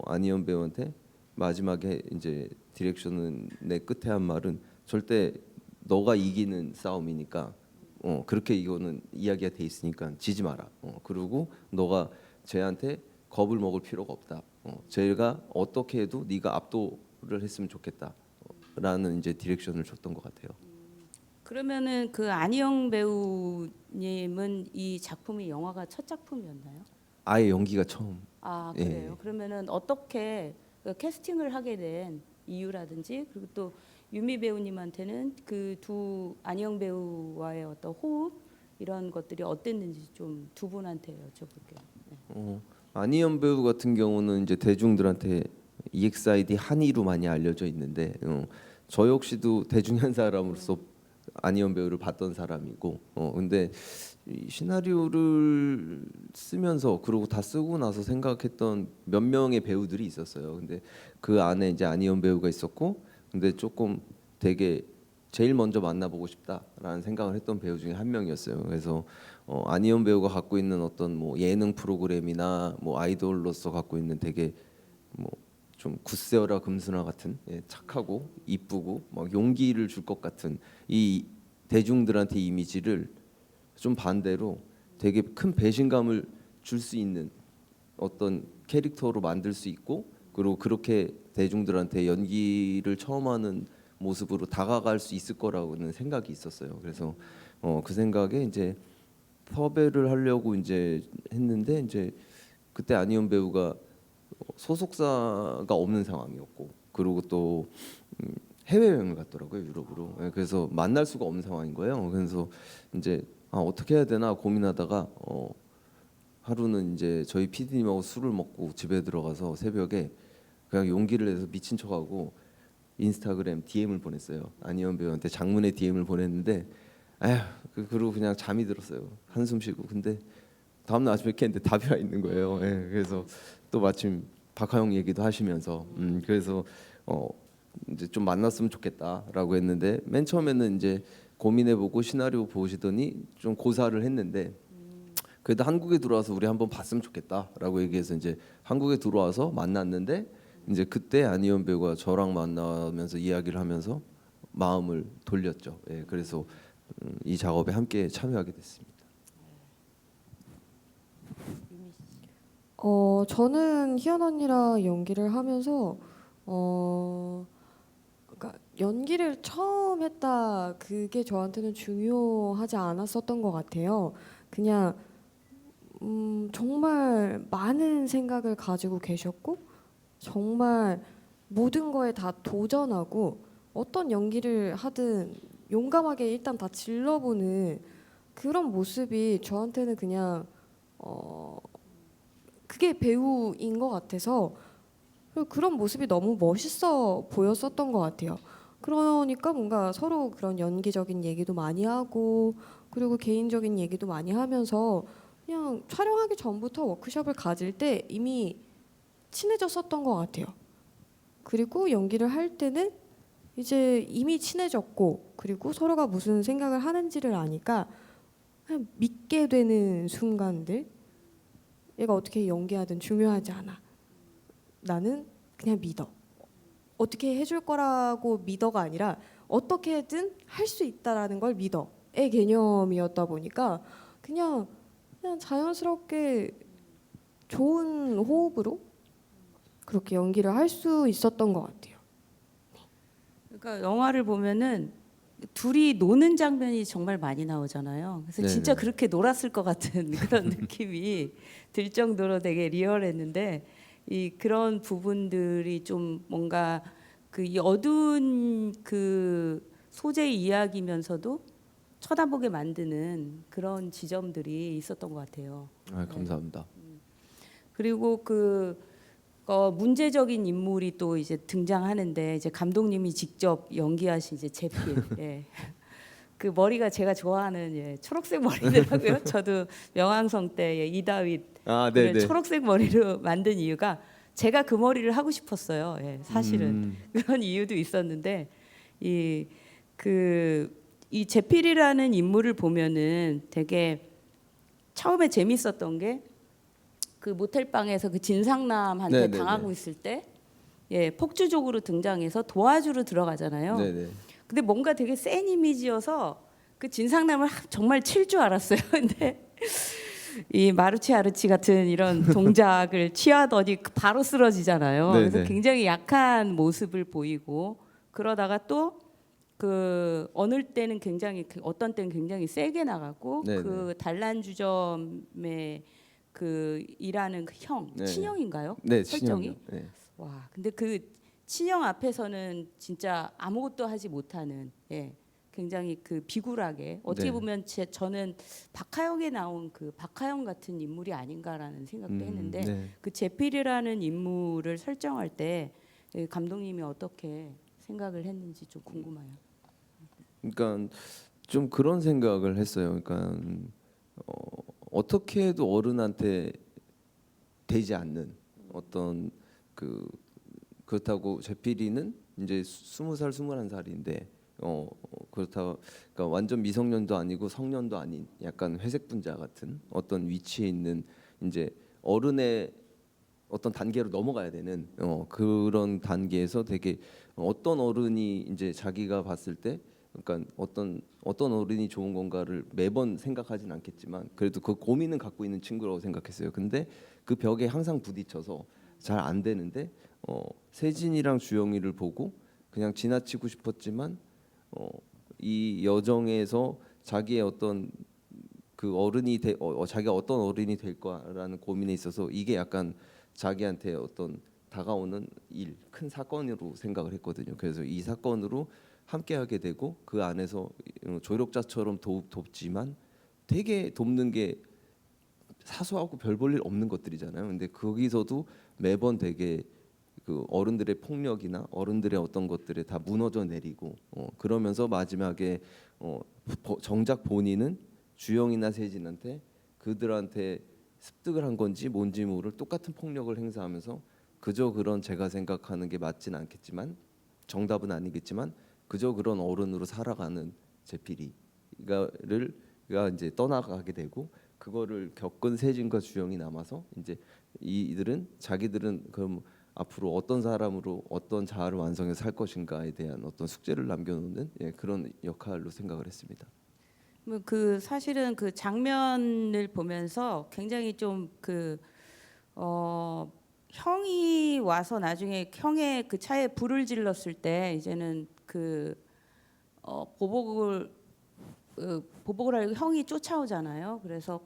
안희연 배우한테 마지막에 이제 디렉션의 끝에 한 말은 절대 너가 이기는 싸움이니까 그렇게 이거는 이야기가 돼 있으니까 지지 마라. 그리고 너가 쟤한테 겁을 먹을 필요가 없다. 쟤가 어떻게 해도 네가 압도를 했으면 좋겠다. 라는 이제 디렉션을 줬던 것 같아요. 그러면은 그 안희영 배우님은 이 작품이 영화가 첫 작품이었나요? 아예 연기가 처음. 아 예. 그래요. 그러면은 어떻게 그 캐스팅을 하게 된 이유라든지 그리고 또 유미 배우님한테는 그 두 안희영 배우와의 어떤 호흡 이런 것들이 어땠는지 좀 두 분한테 여쭤볼게요. 네. 안희연 배우 같은 경우는 이제 대중들한테 EXID 한이로 많이 알려져 있는데 저 역시도 대중의 한 사람으로서 안희연 배우를 봤던 사람이고 근데 이 시나리오를 쓰면서 그리고 다 쓰고 나서 생각했던 몇 명의 배우들이 있었어요. 근데 그 안에 이제 안희연 배우가 있었고 근데 조금 되게 제일 먼저 만나보고 싶다라는 생각을 했던 배우 중에 한 명이었어요. 그래서 안희연 배우가 갖고 있는 어떤 뭐 예능 프로그램이나 뭐 아이돌로서 갖고 있는 되게 뭐 좀 굳세어라 금순아 같은 착하고 이쁘고 막 용기를 줄 것 같은 이 대중들한테 이미지를 좀 반대로 되게 큰 배신감을 줄 수 있는 어떤 캐릭터로 만들 수 있고 그리고 그렇게 대중들한테 연기를 처음 하는 모습으로 다가갈 수 있을 거라고는 생각이 있었어요. 그래서 그 생각에 이제 섭외를 하려고 이제 했는데 이제 그때 안희연 배우가 소속사가 없는 상황이었고 그리고 또 해외여행을 갔더라고요 유럽으로. 그래서 만날 수가 없는 상황인 거예요. 그래서 이제 어떻게 해야 되나 고민하다가 하루는 이제 저희 PD님하고 술을 먹고 집에 들어가서 새벽에 그냥 용기를 내서 미친 척하고 인스타그램 DM을 보냈어요. 안희연 배우한테 장문의 DM을 보냈는데 그리고 그냥 잠이 들었어요. 한숨 쉬고. 근데 다음날 아침에 깼는데 답이 와 있는 거예요. 그래서 또 마침 박하영 얘기도 하시면서 그래서 이제 좀 만났으면 좋겠다라고 했는데 맨 처음에는 이제 고민해보고 시나리오 보시더니 좀 고사를 했는데 그래도 한국에 들어와서 우리 한번 봤으면 좋겠다라고 얘기해서 이제 한국에 들어와서 만났는데 이제 그때 안희연 배우가 저랑 만나면서 이야기를 하면서 마음을 돌렸죠. 예, 그래서 이 작업에 함께 참여하게 됐습니다. 저는 희연 언니랑 연기를 하면서 그러니까 연기를 처음 했다 그게 저한테는 중요하지 않았었던 것 같아요. 그냥 정말 많은 생각을 가지고 계셨고 정말 모든 거에 다 도전하고 어떤 연기를 하든 용감하게 일단 다 질러보는 그런 모습이 저한테는 그냥 그게 배우인 것 같아서 그런 모습이 너무 멋있어 보였었던 것 같아요. 그러니까 뭔가 서로 그런 연기적인 얘기도 많이 하고 그리고 개인적인 얘기도 많이 하면서 그냥 촬영하기 전부터 워크숍을 가질 때 이미 친해졌었던 것 같아요. 그리고 연기를 할 때는 이제 이미 친해졌고 그리고 서로가 무슨 생각을 하는지를 아니까 그냥 믿게 되는 순간들 얘가 어떻게 연기하든 중요하지 않아. 나는 그냥 믿어. 어떻게 해줄 거라고 믿어가 아니라 어떻게든 할 수 있다라는 걸 믿어의 개념이었다 보니까 그냥 자연스럽게 좋은 호흡으로 그렇게 연기를 할 수 있었던 것 같아요. 그러니까 영화를 보면은 둘이 노는 장면이 정말 많이 나오잖아요. 그래서 네네. 진짜 그렇게 놀았을 것 같은 그런 느낌이 들 정도로 되게 리얼했는데 이 그런 부분들이 좀 뭔가 그 이 어두운 그 소재의 이야기면서도 쳐다보게 만드는 그런 지점들이 있었던 것 같아요. 아, 감사합니다. 그리고 문제적인 인물이 또 이제 등장하는데 이제 감독님이 직접 연기하신 이제 제필. 예. 그 머리가 제가 좋아하는 초록색 머리더라고요. 저도 명왕성 때 이다윗 아, 네, 네. 초록색 머리로 만든 이유가 제가 그 머리를 하고 싶었어요. 예, 사실은 그런 이유도 있었는데 이 제필이라는 인물을 보면은 되게 처음에 재밌었던 게 그 모텔 방에서 그 진상남한테 네네네. 당하고 있을 때 폭주족으로 등장해서 도와주러 들어가잖아요. 네네. 근데 뭔가 되게 센 이미지여서 그 진상남을 정말 칠 줄 알았어요. 근데 이 마루치 아르치 같은 이런 동작을 취하더니 바로 쓰러지잖아요. 그래서 네네. 굉장히 약한 모습을 보이고 그러다가 또 어느 때는 굉장히 어떤 때는 굉장히 세게 나가고 네네. 그 단란주점에 일하는 그 형 네네. 친형인가요? 네, 설정이? 친형이요. 네. 와, 근데 그 친형 앞에서는 진짜 아무것도 하지 못하는 굉장히 그 비굴하게 어떻게 네. 보면 저는 박하영에 나온 그 박하영 같은 인물이 아닌가라는 생각도 했는데 네. 그 제필이라는 인물을 설정할 때 감독님이 어떻게 생각을 했는지 좀 궁금해요. 그러니까 좀 그런 생각을 했어요. 그러니까 어떻게 해도 어른한테 되지 않는 어떤 그렇다고 제필이는 이제 20살, 21살인데 그렇다 그러니까 완전 미성년도 아니고 성년도 아닌 약간 회색 분자 같은 어떤 위치에 있는 이제 어른의 어떤 단계로 넘어가야 되는 그런 단계에서 되게 어떤 어른이 이제 자기가 봤을 때 그러니까 어떤 어른이 좋은 건가를 매번 생각하진 않겠지만 그래도 그 고민은 갖고 있는 친구라고 생각했어요. 근데 그 벽에 항상 부딪혀서 잘 안 되는데 세진이랑 주영이를 보고 그냥 지나치고 싶었지만 이 여정에서 자기의 어떤 그 자기가 어떤 어른이 될 거라는 고민에 있어서 이게 약간 자기한테 어떤 다가오는 큰 사건으로 생각을 했거든요. 그래서 이 사건으로 함께하게 되고 그 안에서 조력자처럼 돕지만 되게 돕는 게 사소하고 별 볼 일 없는 것들이잖아요. 근데 거기서도 매번 되게 그 어른들의 폭력이나 어른들의 어떤 것들에 다 무너져 내리고 그러면서 마지막에 정작 본인은 주영이나 세진한테 그들한테 습득을 한 건지 뭔지 모를 똑같은 폭력을 행사하면서 그저 그런 제가 생각하는 게 맞진 않겠지만 정답은 아니겠지만 그저 그런 어른으로 살아가는 제필이가를 이제 떠나가게 되고 그거를 겪은 세진과 주영이 남아서 이제 이들은 자기들은 그럼 앞으로 어떤 사람으로 어떤 자아를 완성해 살 것인가에 대한 어떤 숙제를 남겨놓는 그런 역할로 생각을 했습니다. 뭐 그 사실은 그 장면을 보면서 굉장히 좀 형이 와서 나중에 형의 그 차에 불을 질렀을 때 이제는 보복을 하려고 형이 쫓아오잖아요. 그래서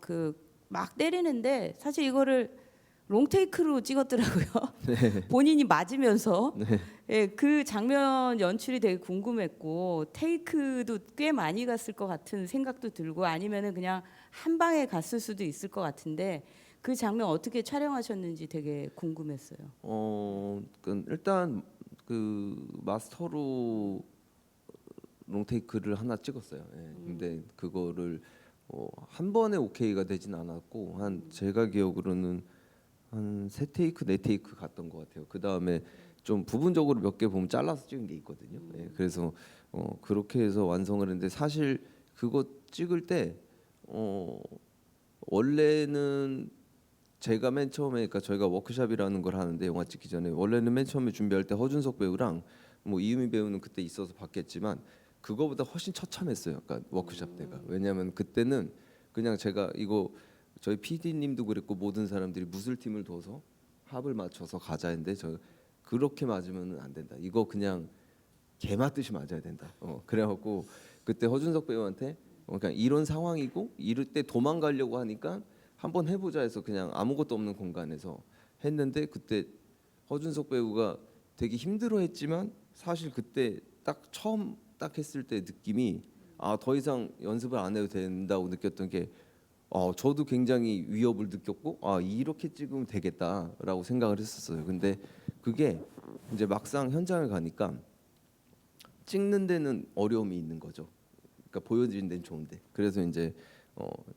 막 때리는데 사실 이거를 롱테이크로 찍었더라고요. 본인이 맞으면서 예, 그 장면 연출이 되게 궁금했고 테이크도 꽤 많이 갔을 것 같은 생각도 들고 아니면은 그냥 한 방에 갔을 수도 있을 것 같은데 그 장면 어떻게 촬영하셨는지 되게 궁금했어요. 일단 그 마스터로 롱테이크를 하나 찍었어요. 근데 그거를 한 번에 오케이가 되진 않았고 제가 기억으로는 한 3테이크 4테이크 갔던 것 같아요. 그 다음에 좀 부분적으로 몇 개 보면 잘라서 찍은 게 있거든요. 그래서 그렇게 해서 완성을 했는데 사실 그거 찍을 때 원래는 제가 맨 처음에 그러니까 저희가 워크숍이라는 걸 하는데 영화 찍기 전에 원래는 맨 처음에 준비할 때 허준석 배우랑 뭐 이유미 배우는 그때 있어서 봤겠지만 그거보다 훨씬 처참했어요. 그러니까 워크숍 때가 왜냐하면 그때는 그냥 제가 이거 저희 PD님도 그랬고 모든 사람들이 무술팀을 둬서 합을 맞춰서 가자 했는데 저 그렇게 맞으면 안 된다. 이거 그냥 개 맞듯이 맞아야 된다. 그래갖고 그때 허준석 배우한테 그러니까 이런 상황이고 이럴 때 도망가려고 하니까 한번 해보자 해서 그냥 아무것도 없는 공간에서 했는데 그때 허준석 배우가 되게 힘들어했지만 사실 그때 딱 처음 딱 했을 때 느낌이 더 이상 연습을 안 해도 된다고 느꼈던 게 저도 굉장히 위협을 느꼈고 이렇게 찍으면 되겠다라고 생각을 했었어요. 근데 그게 이제 막상 현장을 가니까 찍는 데는 어려움이 있는 거죠. 그러니까 보여지는 데는 좋은데 그래서 이제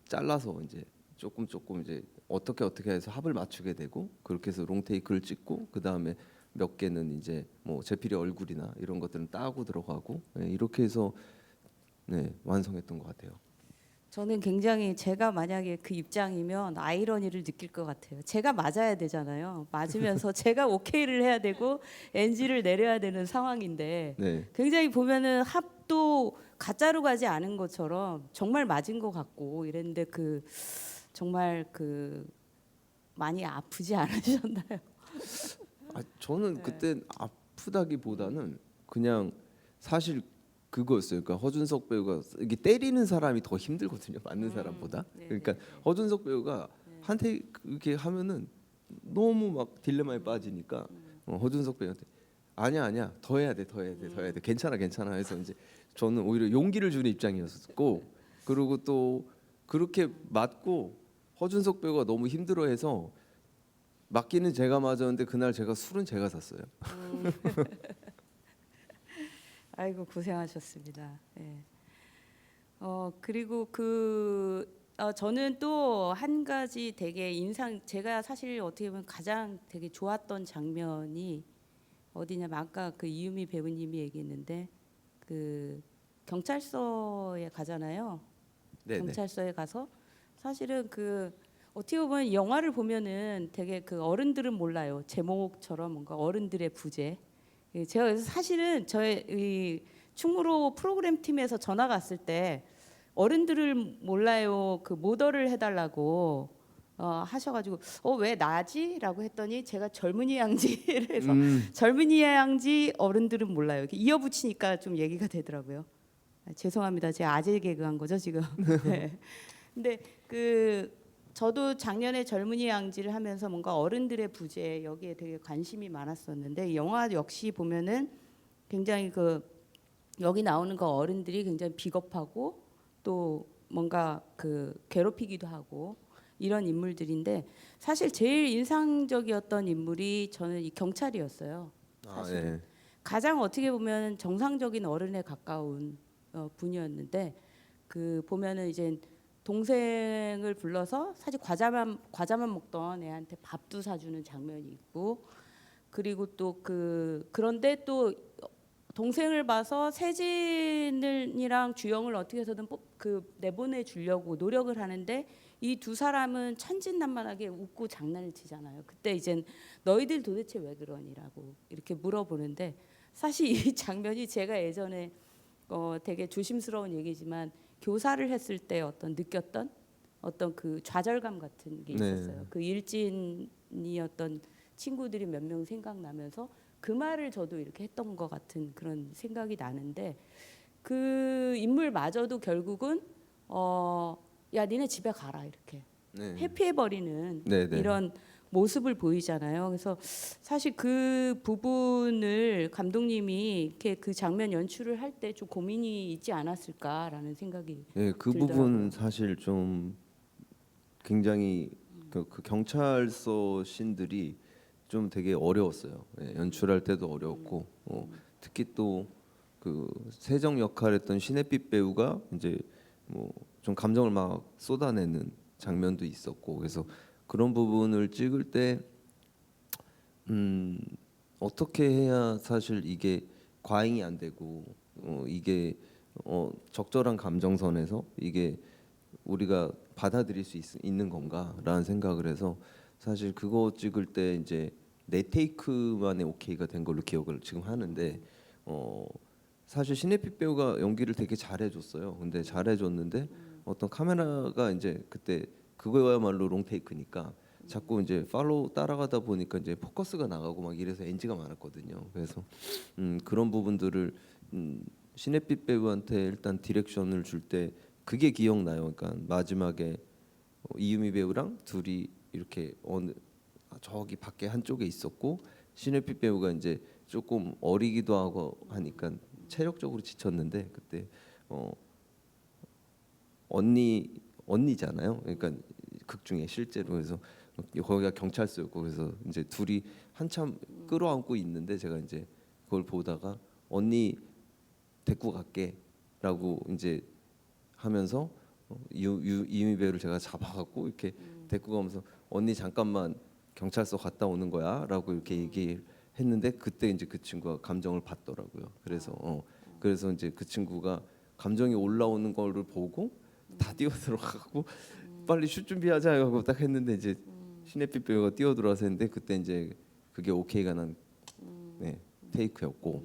잘라서 이제 조금 이제 어떻게 해서 합을 맞추게 되고 그렇게 해서 롱테이크를 찍고 그 다음에 몇 개는 이제 뭐 제필의 얼굴이나 이런 것들은 따고 들어가고 이렇게 해서 완성했던 것 같아요. 저는 굉장히 제가 만약에 그 입장이면 아이러니를 느낄 것 같아요. 제가 맞아야 되잖아요. 맞으면서 제가 오케이를 해야 되고 NG를 내려야 되는 상황인데 네. 굉장히 보면은 합도 가짜로 가지 않은 것처럼 정말 맞은 것 같고 이랬는데 정말 많이 아프지 않으셨나요? 저는 그때 아프다기보다는 그냥 사실 그거였어요. 그러니까 허준석 배우가 이게 때리는 사람이 더 힘들거든요. 맞는 사람보다. 그러니까 허준석 배우가 한테 이렇게 하면은 너무 막 딜레마에 빠지니까 허준석 배우한테 아니야 더 해야 돼 괜찮아 해서 이제 저는 오히려 용기를 주는 입장이었고 그리고 또 그렇게 맞고 허준석 배우가 너무 힘들어해서 맞기는 제가 맞았는데 그날 술은 제가 샀어요. 아이고 고생하셨습니다. 예. 그리고 저는 또 한 가지 되게 제가 사실 어떻게 보면 가장 되게 좋았던 장면이 어디냐면 아까 이유미 배우님이 얘기했는데 경찰서에 가잖아요. 네네. 경찰서에 가서 사실은 어떻게 보면 영화를 보면은 되게 어른들은 몰라요. 제목처럼 뭔가 어른들의 부재. 제가 그래서 사실은 저의 이 충무로 프로그램 팀에서 전화가 왔을 때 어른들을 몰라요 모델을 해달라고 하셔가지고 왜 나지?라고 했더니 제가 젊은이 양지를 해서 젊은이 양지 어른들은 몰라요. 이렇게 이어붙이니까 좀 얘기가 되더라고요. 죄송합니다. 제가 아재 개그한 거죠 지금. 네. 근데 저도 작년에 젊은이 양지를 하면서 뭔가 어른들의 부재 여기에 되게 관심이 많았었는데 영화 역시 보면은 굉장히 여기 나오는 어른들이 굉장히 비겁하고 또 뭔가 괴롭히기도 하고 이런 인물들인데 사실 제일 인상적이었던 인물이 저는 이 경찰이었어요. 사실은 가장 어떻게 보면 정상적인 어른에 가까운 분이었는데 보면은 이제 동생을 불러서 사실 과자만 먹던 애한테 밥도 사주는 장면이 있고 그리고 또 그런데 또 동생을 봐서 세진이랑 주영을 어떻게 해서든 내보내 주려고 노력을 하는데 이 두 사람은 천진난만하게 웃고 장난을 치잖아요. 그때 이젠 너희들 도대체 왜 그러니라고 이렇게 물어보는데 사실 이 장면이 제가 예전에 되게 조심스러운 얘기지만 교사를 했을 때 느꼈던 어떤 그 좌절감 같은 게 네. 있었어요. 그 일진이었던 친구들이 몇 명 생각나면서 그 말을 저도 이렇게 했던 것 같은 그런 생각이 나는데 그 인물마저도 결국은 야 니네 집에 가라 이렇게 네. 회피해버리는 네, 네. 이런 모습을 보이잖아요. 그래서 사실 그 부분을 감독님이 이렇게 그 장면 연출을 할 때 좀 고민이 있지 않았을까라는 생각이 예, 그 들더라고요. 부분 사실 좀 굉장히 그 경찰서 씬들이 좀 되게 어려웠어요. 예, 연출할 때도 어려웠고 특히 또 그 세정 역할했던 신혜빛 배우가 이제 뭐 좀 감정을 막 쏟아내는 장면도 있었고 그래서 그런 부분을 찍을 때 어떻게 해야 사실 이게 과잉이 안 되고 이게 적절한 감정선에서 이게 우리가 받아들일 수 있는 건가라는 생각을 해서 사실 그거 찍을 때 이제 네 테이크만에 오케이가 된 걸로 기억을 지금 하는데 사실 신혜빛 배우가 연기를 되게 잘해줬어요. 근데 잘해줬는데 어떤 카메라가 이제 그때 그거야말로 롱 테이크니까 자꾸 이제 팔로우 따라가다 보니까 이제 포커스가 나가고 막 이래서 NG가 많았거든요. 그래서 그런 부분들을 신혜빛 배우한테 일단 디렉션을 줄 때 그게 기억나요. 그러니까 마지막에 이유미 배우랑 둘이 이렇게 저기 밖에 한쪽에 있었고 신혜빛 배우가 이제 조금 어리기도 하고 하니까 체력적으로 지쳤는데 그때 언니잖아요. 그러니까 극 중에 실제로 그래서 거기가 경찰서였고 그래서 이제 둘이 한참 끌어안고 있는데 제가 이제 그걸 보다가 언니 데리고 갈게라고 이제 하면서 이유미 배우를 제가 잡아갖고 이렇게 데리고 가면서 언니 잠깐만 경찰서 갔다 오는 거야라고 이렇게 얘기했는데 그때 이제 그 친구가 감정을 받더라고요. 그래서 이제 그 친구가 감정이 올라오는 거를 보고 다 뛰어 들어가고 빨리 슛 준비하자 하고 딱 했는데 이제 신혜빛 배우가 뛰어 들어와서 했는데 그때 이제 그게 오케이가 난 테이크였고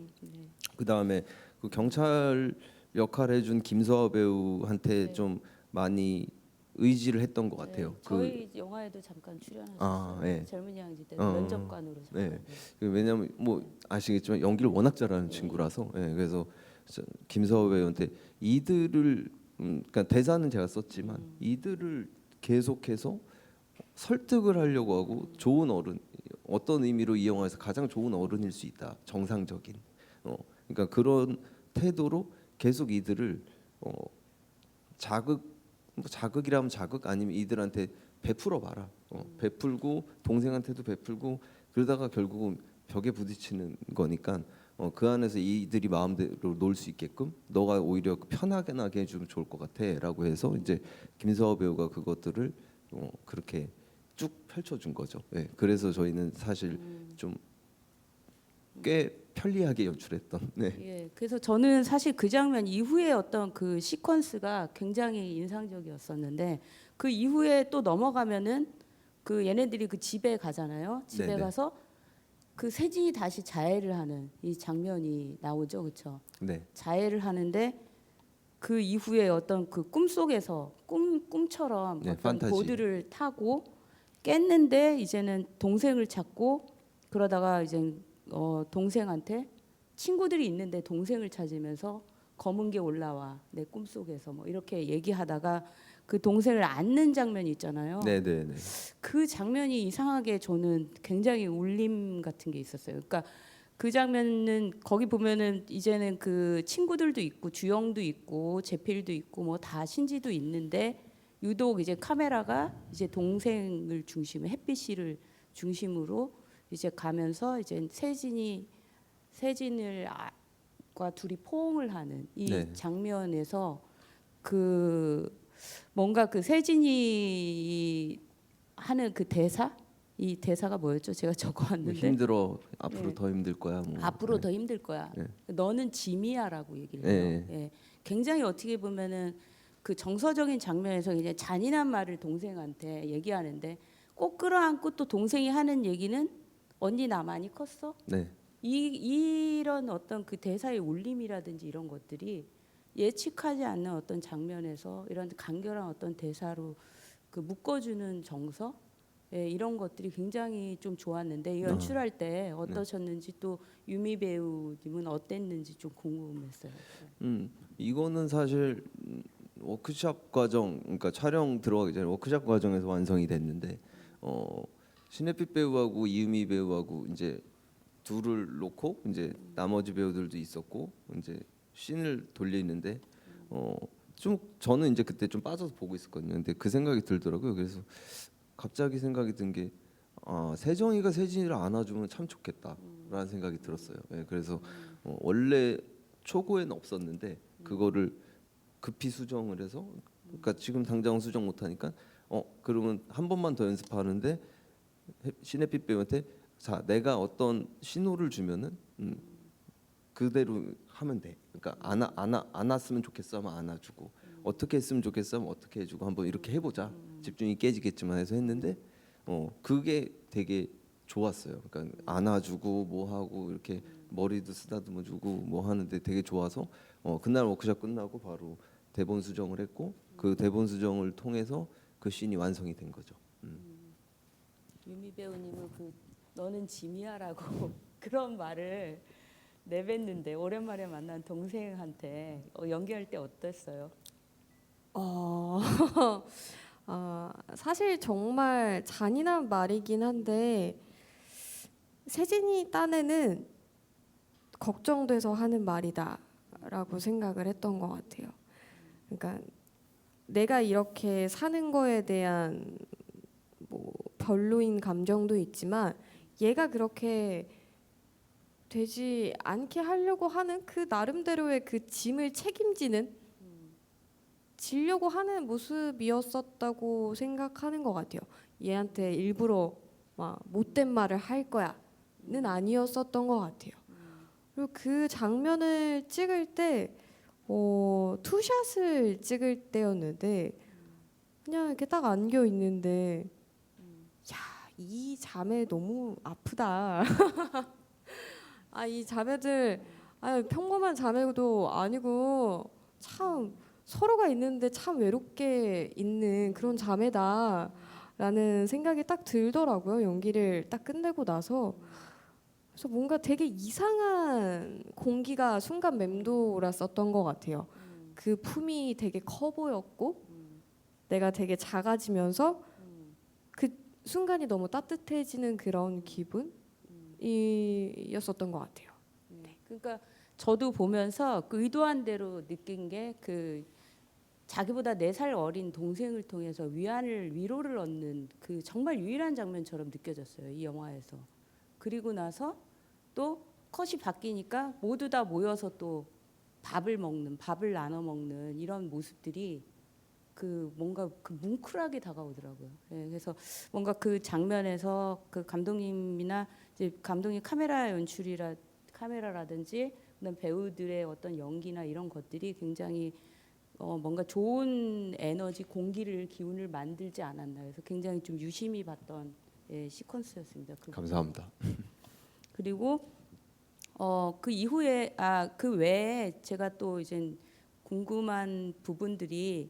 그 다음에 그 경찰 역할 해준 김서아 배우한테 네. 좀 많이 의지를 했던 것 같아요. 저희 영화에도 잠깐 출연하셨어요. 아, 네. 젊은 양지 때 어, 면접관으로 잠깐. 네. 왜냐하면 뭐 아시겠지만 연기를 워낙 잘하는 친구라서 그래서 김서아 배우한테 이들을 그러니까 대사는 제가 썼지만 이들을 계속해서 설득을 하려고 하고 좋은 어른 어떤 의미로 이 영화에서 가장 좋은 어른일 수 있다 정상적인 그러니까 그런 태도로 계속 이들을 자극이라면 자극 아니면 이들한테 베풀어 봐라 베풀고 동생한테도 베풀고 그러다가 결국은 벽에 부딪히는 거니까 그 안에서 이들이 마음대로 놀 수 있게끔 너가 오히려 편하게 나게 해주면 좋을 것 같아라고 해서 이제 김서아 배우가 그것들을 그렇게 쭉 펼쳐준 거죠. 네, 그래서 저희는 사실 좀 꽤 편리하게 연출했던. 네. 예, 그래서 저는 사실 그 장면 이후에 어떤 그 시퀀스가 굉장히 인상적이었었는데 그 이후에 또 넘어가면은 그 얘네들이 그 집에 가잖아요. 집에 네네. 가서 그 세진이 다시 자해를 하는 이 장면이 나오죠, 그렇죠? 네. 자해를 하는데 그 이후에 어떤 그 꿈속에서 꿈처럼 네, 어떤 판타지. 보드를 타고 깼는데 이제는 동생을 찾고 그러다가 이제 동생한테 친구들이 있는데 동생을 찾으면서 검은 게 올라와 내 꿈속에서 뭐 이렇게 얘기하다가 그 동생을 안는 장면이 있잖아요. 네네네. 그 장면이 이상하게 저는 굉장히 울림 같은 게 있었어요. 그러니까 그 장면은 거기 보면은 이제는 그 친구들도 있고 주영도 있고 재필도 있고 뭐 다 신지도 있는데 유독 이제 카메라가 이제 동생을 중심으로 햇빛 씨를 중심으로 이제 가면서 이제 세진을 과 둘이 포옹을 하는 이 네. 장면에서 그 뭔가 그 세진이 하는 그 대사 이 대사가 뭐였죠? 제가 뭐 적어왔는데 힘들어 앞으로 네. 더 힘들 거야. 뭐. 앞으로 네. 더 힘들 거야. 네. 너는 짐이야라고 얘기를 네. 해요. 예. 굉장히 어떻게 보면은 그 정서적인 장면에서 이제 잔인한 말을 동생한테 얘기하는데 꼭 끌어안고 또 동생이 하는 얘기는 언니 나 많이 컸어? 네. 이런 어떤 그 대사의 울림이라든지 이런 것들이 예측하지 않는 어떤 장면에서 이런 간결한 어떤 대사로 그 묶어주는 정서 이런 것들이 굉장히 좀 좋았는데 이 연출할 때 어떠셨는지 또 유미 배우님은 어땠는지 좀 궁금했어요. 이거는 사실 워크샵 과정, 그러니까 촬영 들어가기 전에 워크샵 과정에서 완성이 됐는데 신혜빛 배우하고 이유미 배우하고 이제 둘을 놓고 이제 나머지 배우들도 있었고 이제 씬을 돌리는데 좀 저는 이제 그때 좀 빠져서 보고 있었거든요. 근데 그 생각이 들더라고요. 그래서 갑자기 생각이 든 게 세정이가 세진이를 안아주면 참 좋겠다라는 생각이 들었어요. 예, 그래서 원래 초고에는 없었는데 그거를 급히 수정을 해서 그러니까 지금 당장 수정 못하니까 그러면 한 번만 더 연습하는데 신혜빛 배우한테 자 내가 어떤 신호를 주면은 그대로 하면 돼. 그러니까 안았으면 좋겠어 하면 안아주고 어떻게 했으면 좋겠어 하면 어떻게 해주고 한번 이렇게 해보자. 집중이 깨지겠지만 해서 했는데 그게 되게 좋았어요. 그러니까 안아주고 뭐 하고 이렇게 머리도 쓰다듬어주고 뭐 하는데 되게 좋아서 그날 워크숍 끝나고 바로 대본 수정을 했고 그 대본 수정을 통해서 그 씬이 완성이 된 거죠. 유미 배우님은 그 너는 짐이야라고 그런 말을 내뱉는데 오랜만에 만난 동생한테 연기할 때 어땠어요? 사실 정말 잔인한 말이긴 한데 세진이 딴에는 걱정돼서 하는 말이다라고 생각을 했던 것 같아요. 그러니까 내가 이렇게 사는 거에 대한 뭐 별로인 감정도 있지만 얘가 그렇게 되지 않게 하려고 하는 그 나름대로의 그 짐을 책임지는 지려고 하는 모습이었었다고 생각하는 것 같아요. 얘한테 일부러 막 못된 말을 할 거야는 아니었었던 것 같아요. 그리고 그 장면을 찍을 때 투샷을 찍을 때였는데 그냥 이렇게 딱 안겨 있는데 야, 이 자매 너무 아프다. 이 자매들 평범한 자매도 아니고 참 서로가 있는데 참 외롭게 있는 그런 자매다라는 생각이 딱 들더라고요. 연기를 딱 끝내고 나서. 그래서 뭔가 되게 이상한 공기가 순간 맴돌았었던 것 같아요. 그 품이 되게 커 보였고 내가 되게 작아지면서 그 순간이 너무 따뜻해지는 그런 기분이었었던 것 같아요. 그러니까 저도 보면서 그 의도한 대로 느낀 게 그 자기보다 4살 어린 동생을 통해서 위로를 얻는 그 정말 유일한 장면처럼 느껴졌어요. 이 영화에서. 그리고 나서 또 컷이 바뀌니까 모두 다 모여서 또 밥을 나눠 먹는 이런 모습들이 그 뭔가 그 뭉클하게 다가오더라고요. 예, 그래서 뭔가 그 장면에서 그 감독님이나 이제 감독님 카메라라든지 그다음 배우들의 어떤 연기나 이런 것들이 굉장히 뭔가 좋은 에너지, 기운을 만들지 않았나. 그래서 굉장히 좀 유심히 봤던 시퀀스였습니다. 감사합니다. 그리고 그 이후에 그 외에 제가 또 이제 궁금한 부분들이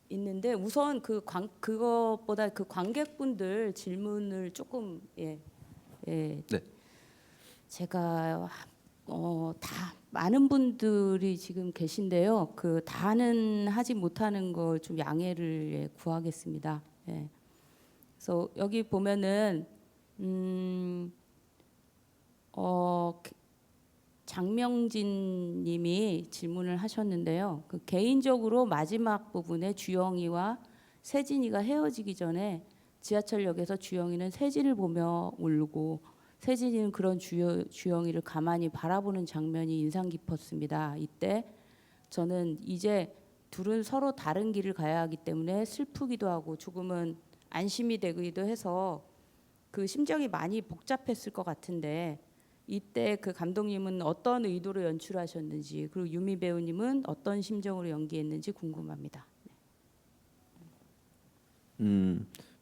있는데 우선 그것보다 그 관객분들 질문을 조금 네. 제가 다 많은 분들이 지금 계신데요. 그 다는 하지 못하는 걸 좀 양해를 구하겠습니다. 예. 그래서 여기 보면은 장명진님이 질문을 하셨는데요. 그 개인적으로 마지막 부분에 주영이와 세진이가 헤어지기 전에 지하철역에서 주영이는 세진을 보며 울고 세진이는 그런 주영이를 가만히 바라보는 장면이 인상 깊었습니다. 이때 저는 이제 둘은 서로 다른 길을 가야 하기 때문에 슬프기도 하고 조금은 안심이 되기도 해서 그 심정이 많이 복잡했을 것 같은데 이때 그 감독님은 어떤 의도로 연출하셨는지 그리고 유미 배우님은 어떤 심정으로 연기했는지 궁금합니다.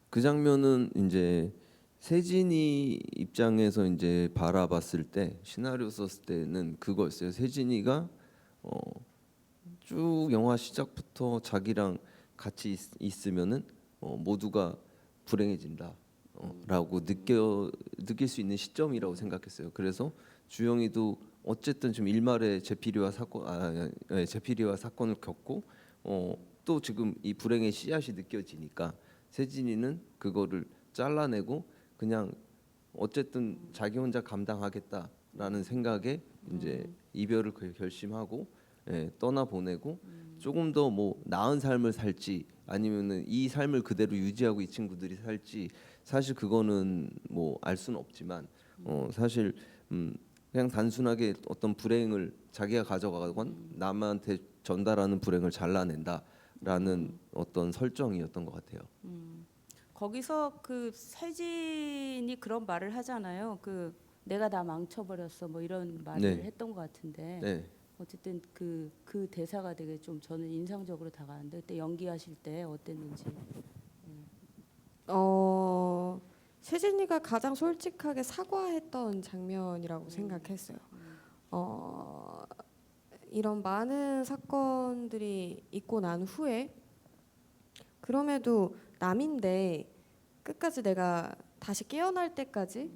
그 장면은 이제 세진이 입장에서 이제 바라봤을 때 시나리오 썼을 때는 그거였어요. 세진이가 쭉 영화 시작부터 자기랑 같이 있으면은 모두가 불행해진다. 라고 느낄 수 있는 시점이라고 생각했어요. 그래서 주영이도 어쨌든 지금 일말의 제피리와 사건을 겪고 또 지금 이 불행의 씨앗이 느껴지니까 세진이는 그거를 잘라내고 그냥 어쨌든 자기 혼자 감당하겠다라는 생각에 이제 이별을 결심하고 떠나 보내고 조금 더 뭐 나은 삶을 살지 아니면은 이 삶을 그대로 유지하고 이 친구들이 살지 사실 그거는 뭐 알 수는 없지만 사실 그냥 단순하게 어떤 불행을 자기가 가져가건 남한테 전달하는 불행을 잘라낸다라는 어떤 설정이었던 것 같아요. 거기서 그 세진이 그런 말을 하잖아요. 그 내가 다 망쳐버렸어 뭐 이런 말을 네. 했던 것 같은데 네. 어쨌든 그 대사가 되게 좀 저는 인상적으로 다가왔는데 그때 연기하실 때 어땠는지. 세진이가 가장 솔직하게 사과했던 장면이라고 생각했어요. 이런 많은 사건들이 있고 난 후에 그럼에도 남인데 끝까지 내가 다시 깨어날 때까지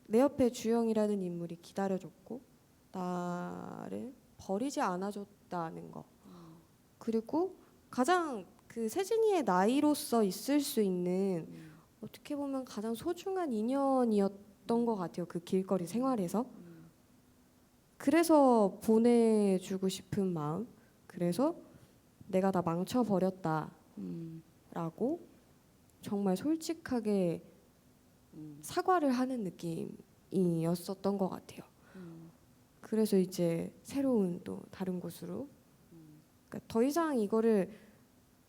내 옆에 주영이라는 인물이 기다려줬고 나를 버리지 않아줬다는 거. 그리고 가장 그 세진이의 나이로서 있을 수 있는 어떻게 보면 가장 소중한 인연이었던 것 같아요. 그 길거리 생활에서. 그래서 보내주고 싶은 마음. 그래서 내가 다 망쳐버렸다라고 정말 솔직하게 사과를 하는 느낌이었었던 것 같아요. 그래서 이제 새로운 또 다른 곳으로 그러니까 더 이상 이거를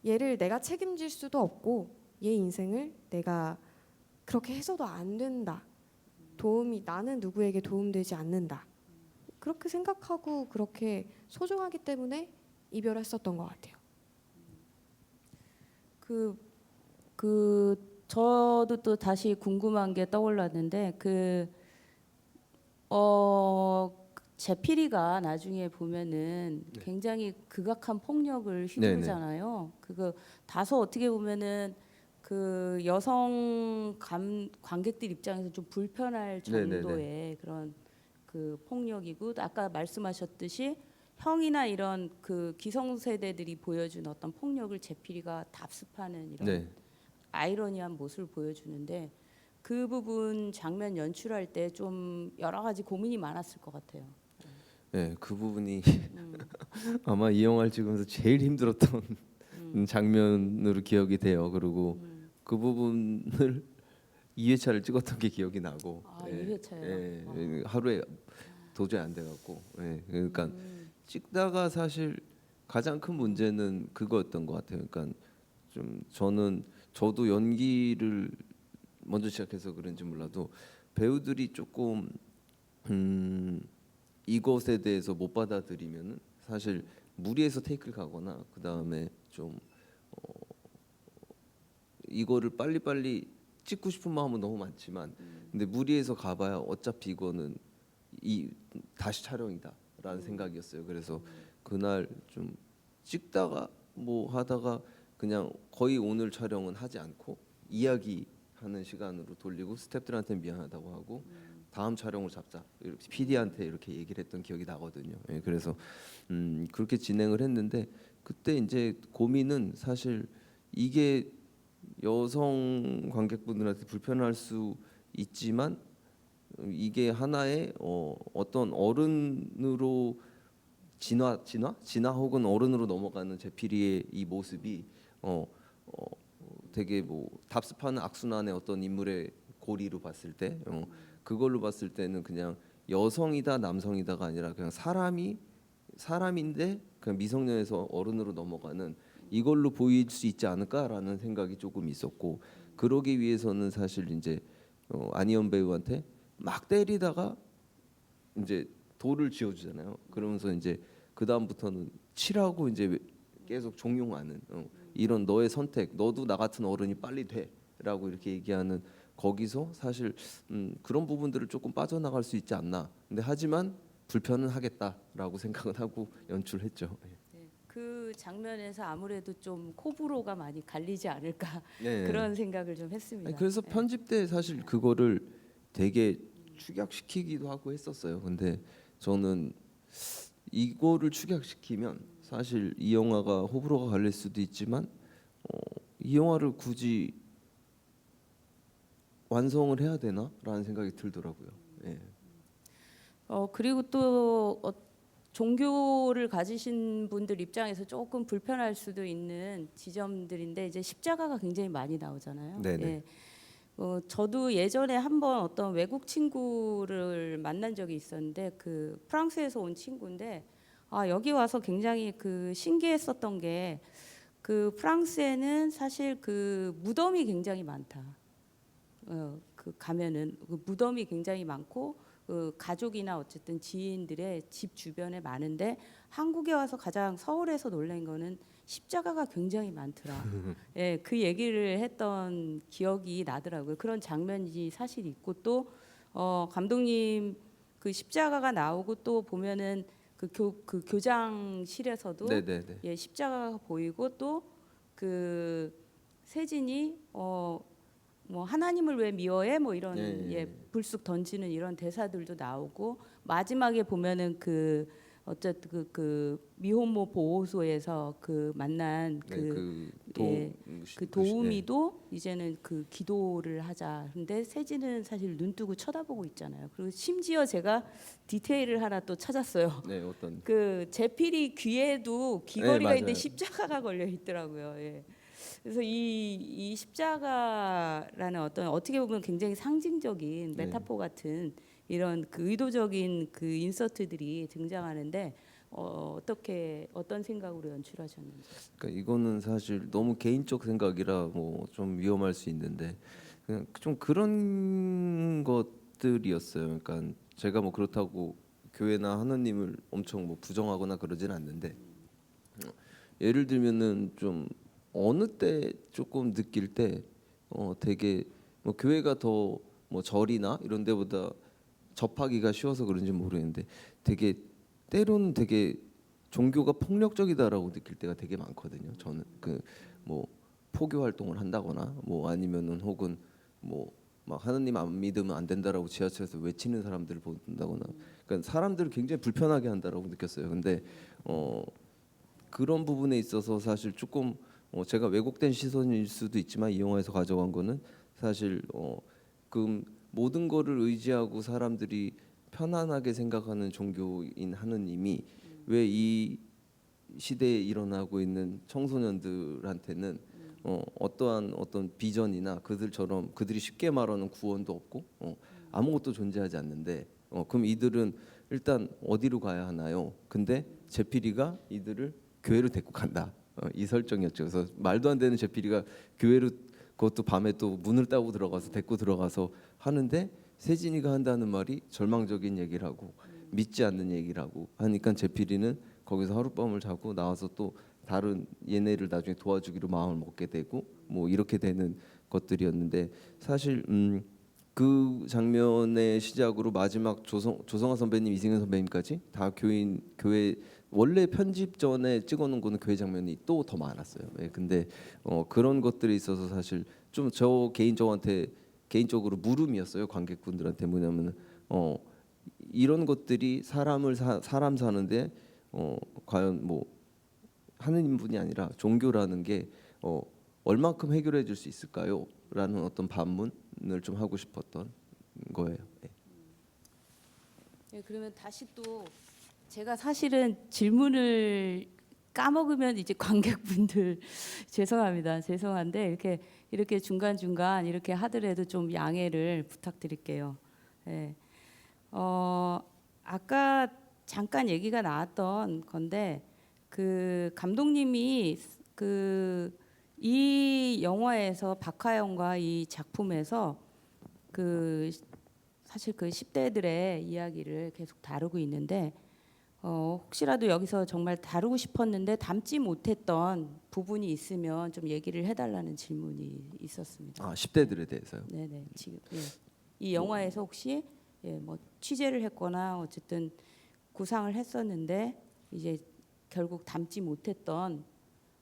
얘를 내가 책임질 수도 없고 얘 인생을 내가 그렇게 해서도 안 된다. 나는 누구에게 도움되지 않는다. 그렇게 생각하고 그렇게 소중하기 때문에 이별했었던 것 같아요. 저도 또 다시 궁금한 게 떠올랐는데 제피리가 나중에 보면은 굉장히 극악한 폭력을 휘두르잖아요. 그거 다소 어떻게 보면은 그 여성 관객들 입장에서 좀 불편할 정도의 그런 그 폭력이고 아까 말씀하셨듯이 형이나 이런 그 기성세대들이 보여준 어떤 폭력을 제피리가 답습하는 이런 아이러니한 모습을 보여주는데 그 부분 장면 연출할 때 좀 여러 가지 고민이 많았을 것 같아요. 네, 그 부분이 아마 이 영화를 찍으면서 제일 힘들었던 장면으로 기억이 돼요. 그리고 그 부분을 2회차를 찍었던 게 기억이 나고 2회차요? 하루에 도저히 안 돼갖고 그러니까 찍다가 사실 가장 큰 문제는 그거였던 것 같아요. 그러니까 좀 저도 연기를 먼저 시작해서 그런지 몰라도 배우들이 조금 이것에 대해서 못 받아들이면은 사실 무리해서 테이크를 가거나 그 다음에 좀 이거를 빨리빨리 찍고 싶은 마음은 너무 많지만 근데 무리해서 가봐야 어차피 이거는 다시 촬영이다라는 생각이었어요. 그래서 그날 좀 찍다가 뭐 하다가 그냥 거의 오늘 촬영은 하지 않고 이야기하는 시간으로 돌리고 스태프들한테 미안하다고 하고 다음 촬영을 잡자 이렇게 PD한테 이렇게 얘기를 했던 기억이 나거든요. 그래서 그렇게 진행을 했는데 그때 이제 고민은 사실 이게 여성 관객분들한테 불편할 수 있지만 이게 하나의 어떤 어른으로 진화 혹은 어른으로 넘어가는 제피리의 이 모습이 되게 뭐 답습하는 악순환의 어떤 인물의 고리로 봤을 때 그걸로 봤을 때는 그냥 여성이다 남성이다가 아니라 그냥 사람이 사람인데 그냥 미성년에서 어른으로 넘어가는 이걸로 보일 수 있지 않을까라는 생각이 조금 있었고 그러기 위해서는 사실 이제 안희연 배우한테 막 때리다가 이제 돌을 쥐어주잖아요. 그러면서 이제 그 다음부터는 치라고 이제 계속 종용하는 이런 너의 선택, 너도 나 같은 어른이 빨리 돼라고 이렇게 얘기하는 거기서 사실 그런 부분들을 조금 빠져나갈 수 있지 않나. 근데 하지만 불편은 하겠다라고 생각은 하고 연출했죠. 네, 그 장면에서 아무래도 좀 호불호가 많이 갈리지 않을까 네. 그런 생각을 좀 했습니다. 아니, 그래서 네. 편집 때 사실 그거를 되게 축약시키기도 하고 했었어요. 근데 저는 이거를 축약시키면 사실 이 영화가 호불호가 갈릴 수도 있지만 이 영화를 굳이 완성을 해야 되나라는 생각이 들더라고요. 예. 그리고 또 종교를 가지신 분들 입장에서 조금 불편할 수도 있는 지점들인데 이제 십자가가 굉장히 많이 나오잖아요. 네네. 예. 저도 예전에 한번 어떤 외국 친구를 만난 적이 있었는데 그 프랑스에서 온 친구인데 여기 와서 굉장히 그 신기했었던 게 그 프랑스에는 사실 그 무덤이 굉장히 많다. 그 가면은 그 무덤이 굉장히 많고 그 가족이나 어쨌든 지인들의 집 주변에 많은데 한국에 와서 가장 서울에서 놀란 거는 십자가가 굉장히 많더라. 예, 그 얘기를 했던 기억이 나더라고요. 그런 장면이 사실 있고 또 감독님 그 십자가가 나오고 또 보면은 그 교장실에서도 네네네. 예, 십자가가 보이고 또 그 세진이 뭐 하나님을 왜 미워해 뭐 이런 예. 예, 불쑥 던지는 이런 대사들도 나오고 마지막에 보면은 그 어쨌든 그 미혼모 보호소에서 그 만난 그 도우미도 이제는 그 기도를 하자. 근데 세진은 사실 눈 뜨고 쳐다보고 있잖아요. 그리고 심지어 제가 디테일을 하나 또 찾았어요. 네, 어떤 그 제필이 귀에도 네, 귀걸이가 있는데 맞아요. 십자가가 걸려 있더라고요. 예. 그래서 이 십자가라는 어떤 어떻게 보면 굉장히 상징적인 네. 메타포 같은 이런 그 의도적인 그 인서트들이 등장하는데 어떤 생각으로 연출하셨는지. 그러니까 이거는 사실 너무 개인적 생각이라 뭐 좀 위험할 수 있는데 그냥 좀 그런 것들이었어요. 그러니까 제가 뭐 그렇다고 교회나 하나님을 엄청 뭐 부정하거나 그러진 않는데 예를 들면은 좀 어느 때 조금 느낄 때 되게 뭐 교회가 더 뭐 절이나 이런 데보다 접하기가 쉬워서 그런지 모르겠는데 되게 때로는 되게 종교가 폭력적이다라고 느낄 때가 되게 많거든요. 저는 그 뭐 포교 활동을 한다거나 뭐 아니면은 혹은 뭐 막 하나님 안 믿으면 안 된다라고 지하철에서 외치는 사람들을 본다거나 그러니까 사람들을 굉장히 불편하게 한다라고 느꼈어요. 근데 그런 부분에 있어서 사실 조금 제가 왜곡된 시선일 수도 있지만 이 영화에서 가져간 거는 사실 그 모든 거를 의지하고 사람들이 편안하게 생각하는 종교인 하느님이 왜 이 시대에 일어나고 있는 청소년들한테는 어떤 비전이나 그들처럼 그들이 쉽게 말하는 구원도 없고 아무것도 존재하지 않는데 그럼 이들은 일단 어디로 가야 하나요? 근데 제필이가 이들을 교회로 데리고 간다. 이 설정이었죠. 그래서 말도 안 되는 제필이가 교회로 그것도 밤에 또 문을 따고 들어가서 데리고 들어가서 하는데 세진이가 한다는 말이 절망적인 얘기를 하고 믿지 않는 얘기를 하고 하니까 제필이는 거기서 하룻밤을 자고 나와서 또 다른 얘네를 나중에 도와주기로 마음을 먹게 되고 뭐 이렇게 되는 것들이었는데 사실 그 장면의 시작으로 마지막 조성아 선배님, 이승현 선배님까지 다 교회 원래 편집 전에 찍어놓은 거는 교회 장면이 또 더 많았어요. 예, 근데 그런 것들이 있어서 사실 좀 저 개인적으로 물음이었어요. 관객분들한테 뭐냐면은 이런 것들이 사람 사는데 과연 뭐 하느님분이 아니라 종교라는 게 얼만큼 해결해 줄 수 있을까요? 라는 어떤 반문을 좀 하고 싶었던 거예요. 네. 네, 그러면 다시 또 제가 사실은 질문을 까먹으면 이제 관객분들 죄송합니다. 죄송한데 이렇게 중간중간 이렇게 하더라도 좀 양해를 부탁드릴게요. 네. 아까 잠깐 얘기가 나왔던 건데 그 감독님이 그 이 영화에서 박하영과 이 작품에서 그 사실 그 10대들의 이야기를 계속 다루고 있는데 혹시라도 여기서 정말 다루고 싶었는데 담지 못했던 부분이 있으면 좀 얘기를 해달라는 질문이 있었습니다. 아 10대들에 대해서요. 네네 지금 예. 이 영화에서 혹시 뭐 취재를 했거나 어쨌든 구상을 했었는데 이제 결국 담지 못했던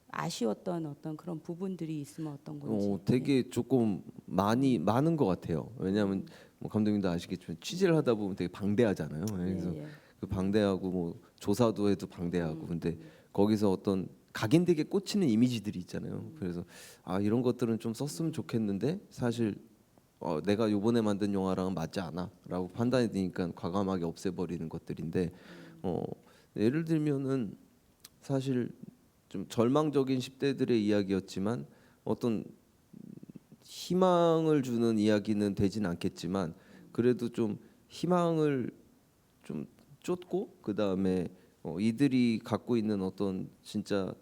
아쉬웠던 어떤 그런 부분들이 있으면 어떤 건지. 되게 조금 많은 것 같아요. 왜냐하면 뭐 감독님도 아시겠지만 취재를 하다 보면 되게 방대하잖아요. 그래서 예. 그 방대하고 뭐 조사도 해도 방대하고 근데 거기서 어떤 각인되게 꽂히는 이미지들이 있잖아요. 그래서 아 이런 것들은 좀 썼으면 좋겠는데 사실 내가 요번에 만든 영화랑은 맞지 않아라고 판단이 되니까 과감하게 없애버리는 것들인데 예를 들면은 사실 좀 절망적인 10대들의 이야기였지만 어떤 희망을 주는 이야기는 되진 않겠지만 그래도 좀 희망을 좀 쫓고 그 다음에 이들이 갖고 있는 어떤 진짜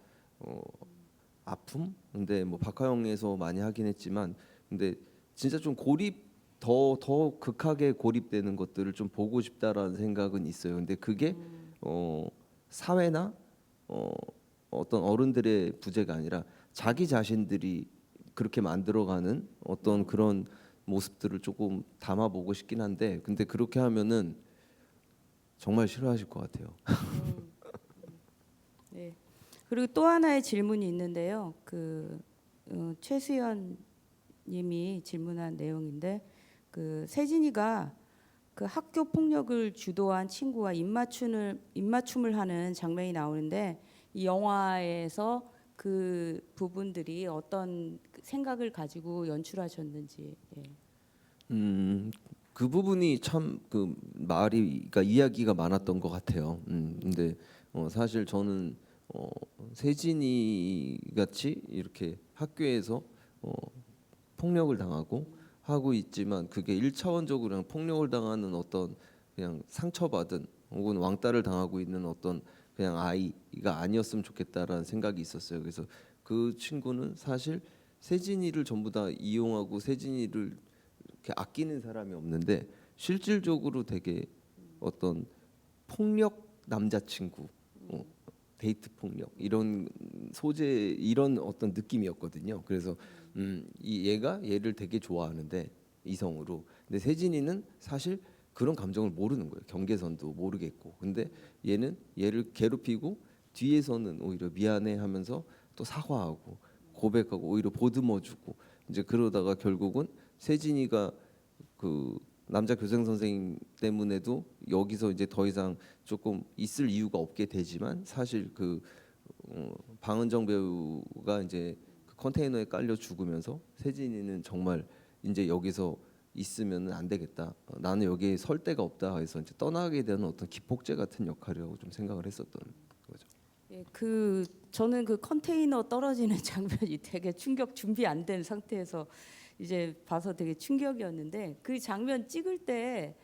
아픔? 근데 뭐 박하영에서 많이 하긴 했지만 근데 진짜 좀 더 극하게 고립되는 것들을 좀 보고 싶다라는 생각은 있어요. 근데 그게 사회나 어떤 어른들의 부재가 아니라 자기 자신들이 그렇게 만들어가는 어떤 그런 모습들을 조금 담아보고 싶긴 한데 근데 그렇게 하면은 정말 싫어하실 것 같아요. 네. 그리고 또 하나의 질문이 있는데요. 그 최수연 님이 질문한 내용인데 그 세진이가 그 학교 폭력을 주도한 친구와 입맞춤을 하는 장면이 나오는데 이 영화에서 그 부분들이 어떤 생각을 가지고 연출하셨는지. 예. 그 부분이 참 그 그러니까 이야기가 많았던 것 같아요. 근데 사실 저는 세진이 같이 이렇게 학교에서 폭력을 당하고 하고 있지만 그게 1차원적으로 그냥 폭력을 당하는 어떤 그냥 상처받은 혹은 왕따를 당하고 있는 어떤 그냥 아이가 아니었으면 좋겠다라는 생각이 있었어요. 그래서 그 친구는 사실 세진이를 전부 다 이용하고 세진이를 이렇게 아끼는 사람이 없는데 실질적으로 되게 어떤 폭력 남자친구, 데이트 폭력 이런 소재 이런 어떤 느낌이었거든요. 그래서 이 얘가 얘를 되게 좋아하는데 이성으로. 근데 세진이는 사실 그런 감정을 모르는 거예요. 경계선도 모르겠고. 근데 얘는 얘를 괴롭히고 뒤에서는 오히려 미안해 하면서 또 사과하고 고백하고 오히려 보듬어주고 이제 그러다가 결국은 세진이가 그 남자 교생 선생님 때문에도 여기서 이제 더 이상 조금 있을 이유가 없게 되지만 사실 그 방은정 배우가 이제 그 컨테이너에 깔려 죽으면서 세진이는 정말 이제 여기서 있으면 안 되겠다. 나는 여기에 설 데가 없다 해서 이제 떠나게 되는 어떤 기폭제 같은 역할이라고 좀 생각을 했었던 거죠. 예, 그 저는 그 컨테이너 떨어지는 장면이 되게 충격 준비 안 된 상태에서 이제 봐서 되게 충격이었는데 그 장면 찍을 때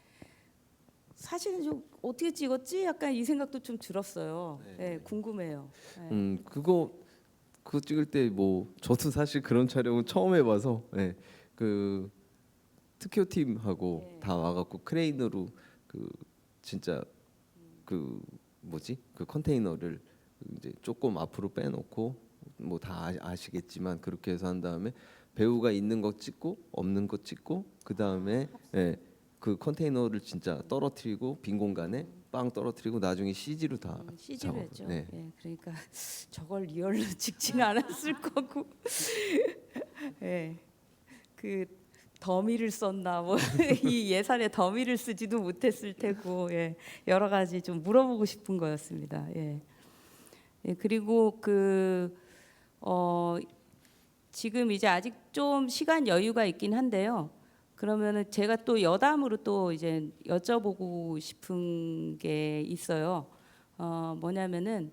사실은 좀 어떻게 찍었지? 약간 이 생각도 좀 들었어요. 예, 궁금해요. 예. 그거 찍을 때 뭐 저도 사실 그런 촬영은 처음 해봐서 그 특효 팀하고 다 와갖고 크레인으로 그 진짜 그 뭐지 그 컨테이너를 이제 조금 앞으로 빼놓고 뭐 다 아시겠지만 그렇게 해서 한 다음에 배우가 있는 거 찍고 없는 거 찍고 그 다음에 그 컨테이너를 진짜 떨어뜨리고 빈 공간에 빵 떨어뜨리고 나중에 CG로 다 CG로 했죠. 네. 예, 그러니까 저걸 리얼로 찍지는 않았을 거고, 예, 그 더미를 썼나 뭐 이 예산에 더미를 쓰지도 못했을 테고, 예, 여러 가지 좀 물어보고 싶은 거였습니다. 예, 예 그리고 지금 이제 아직 좀 시간 여유가 있긴 한데요. 그러면은 제가 또 여담으로 또 이제 여쭤보고 싶은 게 있어요. 뭐냐면은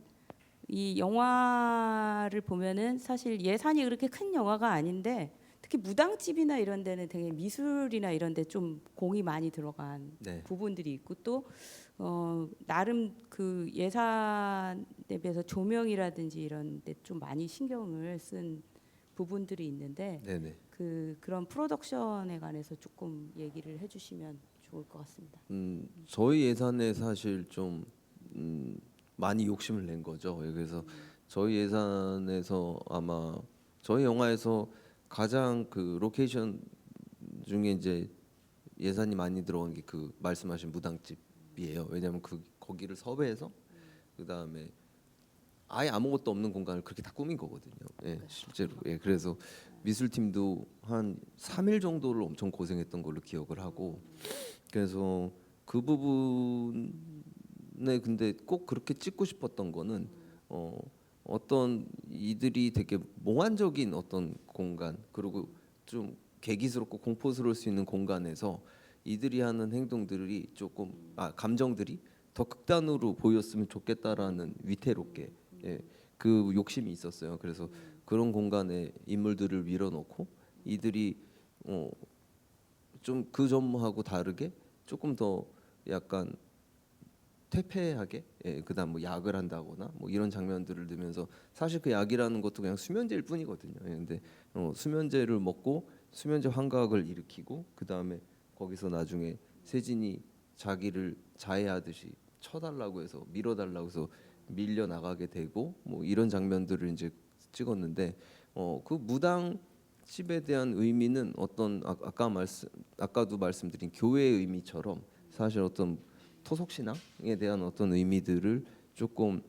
이 영화를 보면은 사실 예산이 그렇게 큰 영화가 아닌데 특히 무당집이나 이런 데는 되게 미술이나 이런 데 좀 공이 많이 들어간 네. 부분들이 있고 또 나름 그 예산에 비해서 조명이라든지 이런 데 좀 많이 신경을 쓴 부분들이 있는데 네네. 그런 프로덕션에 관해서 조금 얘기를 해주시면 좋을 것 같습니다. 저희 예산에 사실 좀 많이 욕심을 낸 거죠. 그래서 저희 예산에서 아마 저희 영화에서 가장 그 로케이션 중에 이제 예산이 많이 들어간 게 그 말씀하신 무당집이에요. 왜냐하면 거기를 섭외해서 그 다음에 아예 아무것도 없는 공간을 그렇게 다 꾸민 거거든요. 예, 실제로. 예, 그래서 미술팀도 한 3일 정도를 엄청 고생했던 걸로 기억을 하고 그래서 그 부분에 근데 꼭 그렇게 찍고 싶었던 거는 어떤 이들이 되게 몽환적인 어떤 공간 그리고 좀 괴기스럽고 공포스러울 수 있는 공간에서 이들이 하는 행동들이 조금 감정들이 더 극단으로 보였으면 좋겠다라는 위태롭게 예, 그 욕심이 있었어요. 그래서 그런 공간에 인물들을 밀어넣고 이들이 좀 그 전무하고 다르게 조금 더 약간 퇴폐하게 그다음 뭐 약을 한다거나 뭐 이런 장면들을 넣으면서 사실 그 약이라는 것도 그냥 수면제일 뿐이거든요. 근데 수면제를 먹고 수면제 환각을 일으키고 그다음에 거기서 나중에 세진이 자기를 자해하듯이 쳐달라고 해서 밀어달라고 해서 밀려 나가게 되고 뭐 이런 장면들을 이제 찍었는데 그 무당 집에 대한 의미는 어떤 아까도 말씀드린 교회의 의미처럼 사실 어떤 토속 신앙에 대한 어떤 의미들을 조금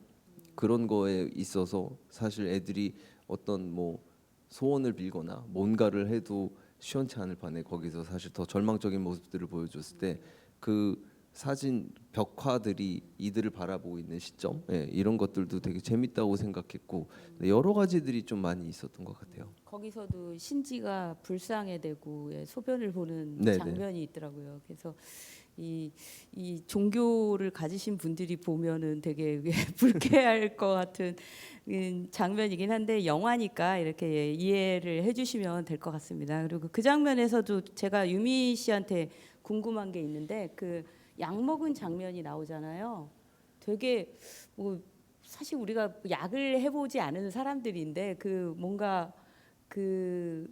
그런 거에 있어서 사실 애들이 어떤 뭐 소원을 빌거나 뭔가를 해도 시원치 않을 판에 거기서 사실 더 절망적인 모습들을 보여줬을 때 그 사진 벽화들이 이들을 바라보고 있는 시점 이런 것들도 되게 재밌다고 생각했고 여러 가지들이 좀 많이 있었던 것 같아요. 거기서도 신지가 불상에 대고 소변을 보는 네네. 장면이 있더라고요. 그래서 이 종교를 가지신 분들이 보면은 되게 불쾌할 것 같은 장면이긴 한데 영화니까 이렇게 이해를 해주시면 될 것 같습니다. 그리고 그 장면에서도 제가 유미 씨한테 궁금한 게 있는데 그 약 먹은 장면이 나오잖아요. 되게 뭐 사실 우리가 약을 해보지 않은 사람들인데 그 뭔가 그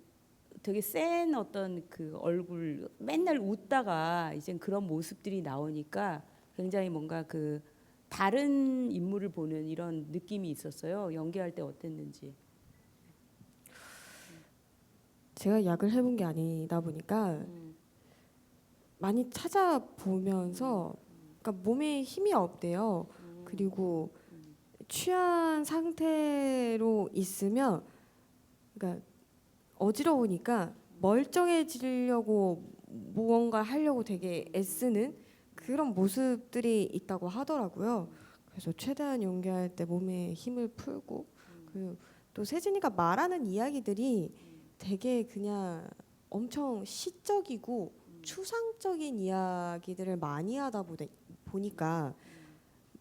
되게 센 어떤 그 얼굴 맨날 웃다가 이제 그런 모습들이 나오니까 굉장히 뭔가 그 다른 인물을 보는 이런 느낌이 있었어요. 연기할 때 어땠는지. 제가 약을 해본 게 아니다 보니까 많이 찾아보면서 그러니까 몸에 힘이 없대요. 그리고 취한 상태로 있으면 그러니까 어지러우니까 멀쩡해지려고 무언가 하려고 되게 애쓰는 그런 모습들이 있다고 하더라고요. 그래서 최대한 연기할 때 몸에 힘을 풀고 그리고 또 세진이가 말하는 이야기들이 되게 그냥 엄청 시적이고 추상적인 이야기들을 많이 하다 보니까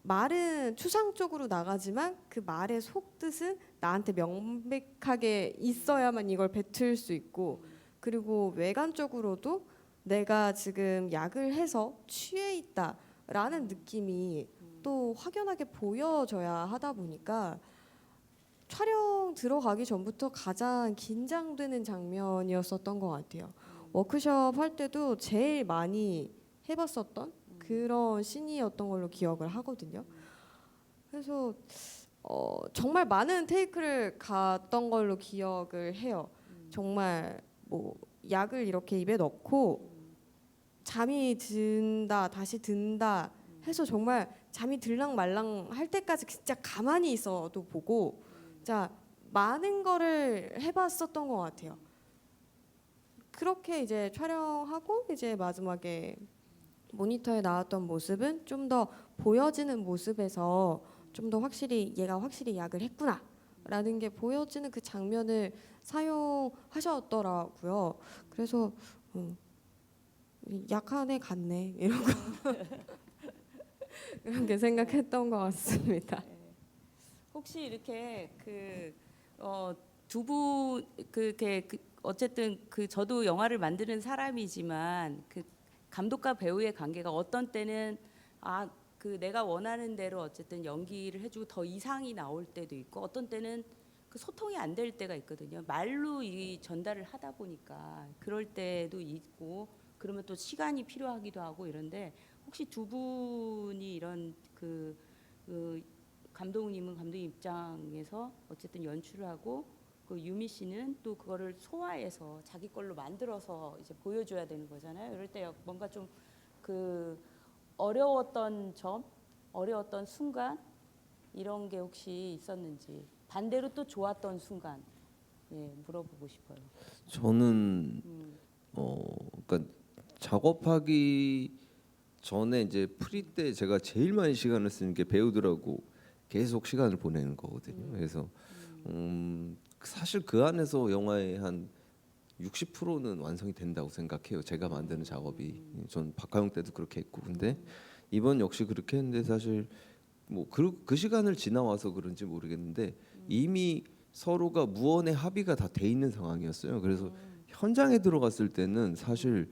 말은 추상적으로 나가지만 그 말의 속뜻은 나한테 명백하게 있어야만 이걸 뱉을 수 있고 그리고 외관적으로도 내가 지금 약을 해서 취해 있다라는 느낌이 또 확연하게 보여져야 하다 보니까 촬영 들어가기 전부터 가장 긴장되는 장면이었었던 것 같아요. 워크숍 할 때도 제일 많이 해봤었던 그런 씬이었던 걸로 기억을 하거든요. 그래서 정말 많은 테이크를 갔던 걸로 기억을 해요. 정말 뭐 약을 이렇게 입에 넣고 잠이 든다 다시 든다 해서 정말 잠이 들랑 말랑 할 때까지 진짜 가만히 있어도 보고 진짜 많은 거를 해봤었던 것 같아요. 그렇게 이제 촬영하고 이제 마지막에 모니터에 나왔던 모습은 좀 더 보여지는 모습에서 좀 더 확실히 얘가 확실히 약을 했구나라는 게 보여지는 그 장면을 사용하셨더라고요. 그래서 약한 애 같네 이러고 이렇게 생각했던 것 같습니다. 혹시 이렇게 두 분 그렇게 어쨌든 그 저도 영화를 만드는 사람이지만 그 감독과 배우의 관계가 어떤 때는 그 내가 원하는 대로 어쨌든 연기를 해주고 더 이상이 나올 때도 있고 어떤 때는 그 소통이 안 될 때가 있거든요. 말로 이 전달을 하다 보니까 그럴 때도 있고 그러면 또 시간이 필요하기도 하고 이런데 혹시 두 분이 이런 그 감독님은 감독님 입장에서 어쨌든 연출을 하고 그 유미 씨는 또 그거를 소화해서 자기 걸로 만들어서 이제 보여줘야 되는 거잖아요. 이럴 때 뭔가 좀 그 어려웠던 점, 어려웠던 순간 이런 게 혹시 있었는지 반대로 또 좋았던 순간 물어보고 싶어요. 저는 그러니까 작업하기 전에 이제 프리 때 제가 제일 많이 시간을 쓰는 게 배우들하고 계속 시간을 보내는 거거든요. 그래서 사실 그 안에서 영화의 한 60%는 완성이 된다고 생각해요. 제가 만드는 작업이. 전 박하용 때도 그렇게 했고, 근데 이번 역시 그렇게 했는데 사실 뭐 그 시간을 지나와서 그런지 모르겠는데 이미 서로가 무언의 합의가 다 돼 있는 상황이었어요. 그래서 현장에 들어갔을 때는 사실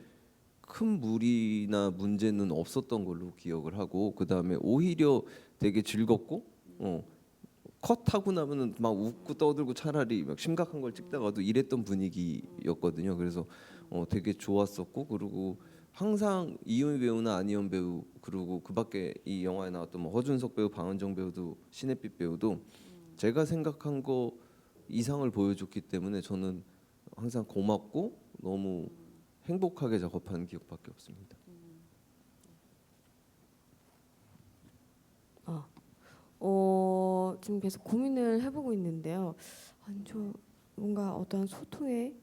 큰 무리나 문제는 없었던 걸로 기억을 하고 그 다음에 오히려 되게 즐겁고 컷하고 나면은 막 웃고 떠들고 차라리 막 심각한 걸 찍다가도 이랬던 분위기였거든요. 그래서 되게 좋았었고 그리고 항상 이효미 배우나 안희연 배우 그리고 그밖에 이 영화에 나왔던 뭐 허준석 배우, 방은정 배우도 신혜빛 배우도 제가 생각한 거 이상을 보여줬기 때문에 저는 항상 고맙고 너무 행복하게 작업한 기억밖에 없습니다. 지금 계속 고민을 해보고 있는데요. 아니, 저 뭔가 어떤 소통에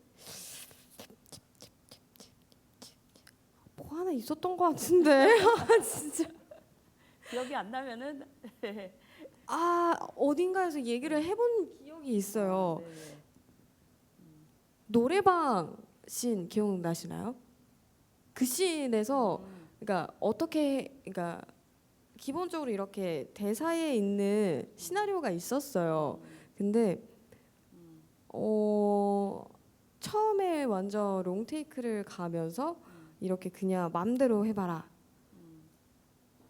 뭐 하나 있었던 것 같은데. 진짜. 기억이 안 나면은 어딘가에서 얘기를 해본 기억이 있어요. 네. 노래방 씬 기억나시나요? 그 씬에서 그러니까 그러니까 기본적으로 이렇게 대사에 있는 시나리오가 있었어요. 근데 처음에 완전 롱테이크를 가면서 이렇게 그냥 맘대로 해봐라.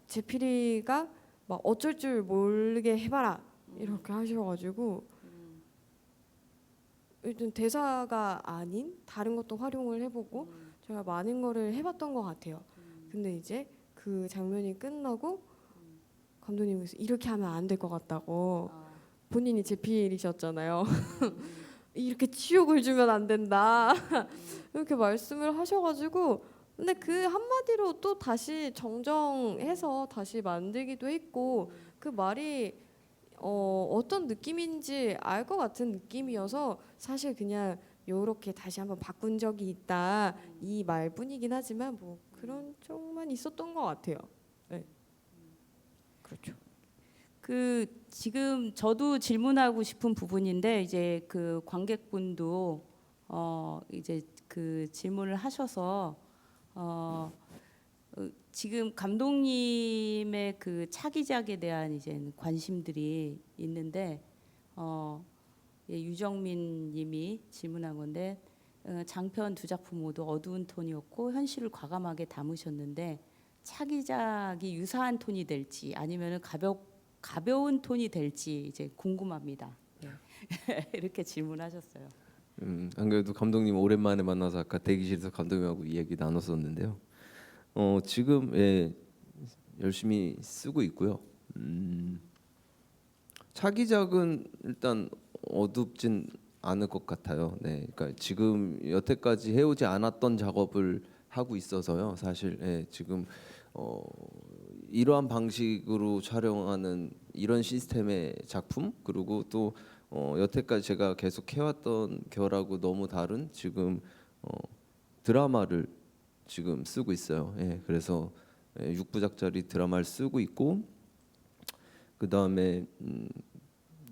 제필이가 막 어쩔 줄 모르게 해봐라 이렇게 하셔가지고 일단 대사가 아닌 다른 것도 활용을 해보고 제가 많은 거를 해봤던 것 같아요. 근데 이제 그 장면이 끝나고 감독님께서 이렇게 하면 안 될 것 같다고 본인이 제필이셨잖아요. 이렇게 치욕을 주면 안 된다 이렇게 말씀을 하셔가지고 근데 그 한마디로 또 다시 정정해서 다시 만들기도 했고 그 말이 어떤 느낌인지 알 것 같은 느낌이어서 사실 그냥 요렇게 다시 한번 바꾼 적이 있다 이 말뿐이긴 하지만 뭐 그런 쪽만 있었던 것 같아요. 네. 그렇죠. 그 지금 저도 질문하고 싶은 부분인데 이제 그 관객분도 이제 그 질문을 하셔서 지금 감독님의 그 차기작에 대한 이제 관심들이 있는데 유정민 님이 질문한 건데 장편 두 작품 모두 어두운 톤이었고 현실을 과감하게 담으셨는데 차기작이 유사한 톤이 될지 아니면은 가벼운 톤이 될지 이제 궁금합니다. 이렇게 질문하셨어요. 안 그래도 감독님 오랜만에 만나서 아까 대기실에서 감독님하고 이야기 나눴었는데요. 지금 열심히 쓰고 있고요. 차기작은 일단 어둡진 않을 것 같아요. 네, 그러니까 지금 여태까지 해오지 않았던 작업을 하고 있어서요. 사실 지금 이러한 방식으로 촬영하는 이런 시스템의 작품 그리고 또 여태까지 제가 계속 해왔던 결하고 너무 다른 지금 드라마를 지금 쓰고 있어요. 그래서 6부작짜리 드라마를 쓰고 있고 그 다음에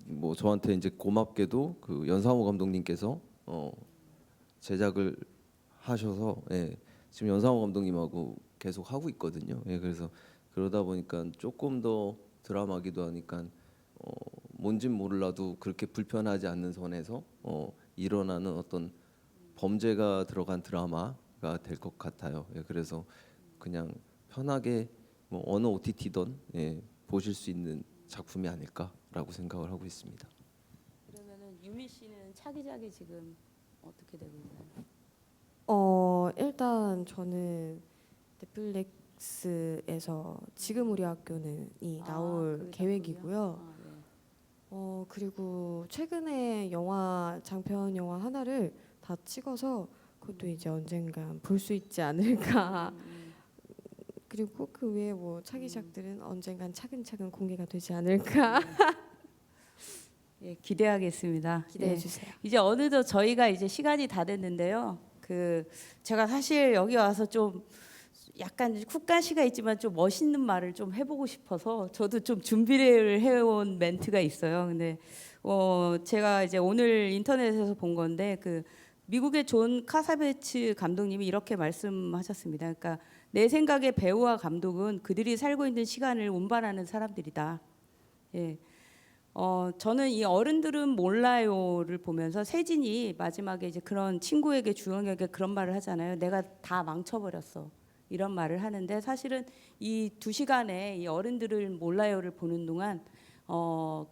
뭐 저한테 이제 고맙게도 그 연상호 감독님께서 제작을 하셔서 지금 연상호 감독님하고 계속 하고 있거든요. 그래서 그러다 보니까 조금 더 드라마기도 하니까 뭔진 몰라도 그렇게 불편하지 않는 선에서 일어나는 어떤 범죄가 들어간 드라마가 될 것 같아요. 예, 그래서 그냥 편하게 뭐 어느 OTT든 예, 보실 수 있는 작품이 아닐까라고 생각을 하고 있습니다. 그러면은 유미 씨는 차기작이 지금 어떻게 되고 있나요? 일단 저는 넷플릭스에서 지금 우리 학교는이 나올 그 계획이고요. 작품이요? 네. 그리고 최근에 영화 장편 영화 하나를 다 찍어서 그것도 이제 언젠간 볼 수 있지 않을까. 그리고 그 외에 뭐 차기작들은 언젠간 차근차근 공개가 되지 않을까. 예, 기대하겠습니다. 기대해 예. 주세요. 이제 어느덧 저희가 이제 시간이 다 됐는데요. 제가 사실 여기 와서 좀 약간 훅가시가 있지만 좀 멋있는 말을 좀 해보고 싶어서 저도 좀 준비를 해온 멘트가 있어요. 근데 제가 이제 오늘 인터넷에서 본 건데 미국의 존 카사베츠 감독님이 이렇게 말씀하셨습니다. 그러니까 내 생각에 배우와 감독은 그들이 살고 있는 시간을 운반하는 사람들이다. 예. 저는 이 어른들은 몰라요를 보면서 세진이 마지막에 이제 그런 친구에게 주영에게 그런 말을 하잖아요. 내가 다 망쳐버렸어. 이런 말을 하는데 사실은 이 2시간에 이 어른들을 몰라요를 보는 동안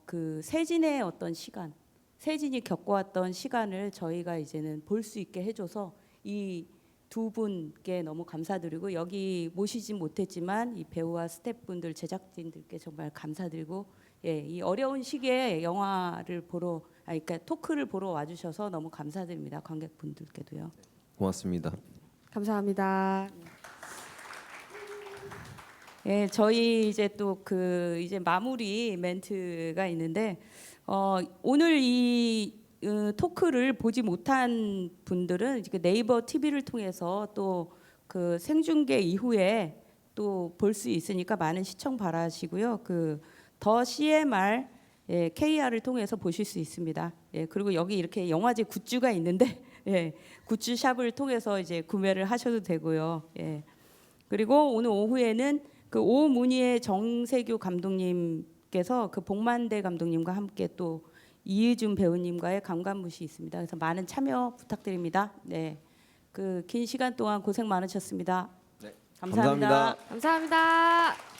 그 세진의 어떤 시간, 세진이 겪어왔던 시간을 저희가 이제는 볼 수 있게 해줘서 이 두 분께 너무 감사드리고 여기 모시진 못했지만 이 배우와 스태프분들 제작진들께 정말 감사드리고 예, 이 어려운 시기에 영화를 보러 그러니까 토크를 보러 와주셔서 너무 감사드립니다. 관객분들께도요. 고맙습니다. 감사합니다. 예, 저희 이제 또 이제 마무리 멘트가 있는데 오늘 이 토크를 보지 못한 분들은 이제 네이버 TV를 통해서 또 그 생중계 이후에 또 볼 수 있으니까 많은 시청 바라시고요. 더 CMR KR을 통해서 보실 수 있습니다. 예, 그리고 여기 이렇게 영화제 굿즈가 있는데 예, 굿즈 샵을 통해서 이제 구매를 하셔도 되고요. 예. 그리고 오늘 오후에는 오문희의 정세규 감독님께서 복만대 감독님과 함께 또 이의준 배우님과의 감감무시 있습니다. 그래서 많은 참여 부탁드립니다. 네, 긴 시간 동안 고생 많으셨습니다. 네, 감사합니다. 감사합니다. 감사합니다.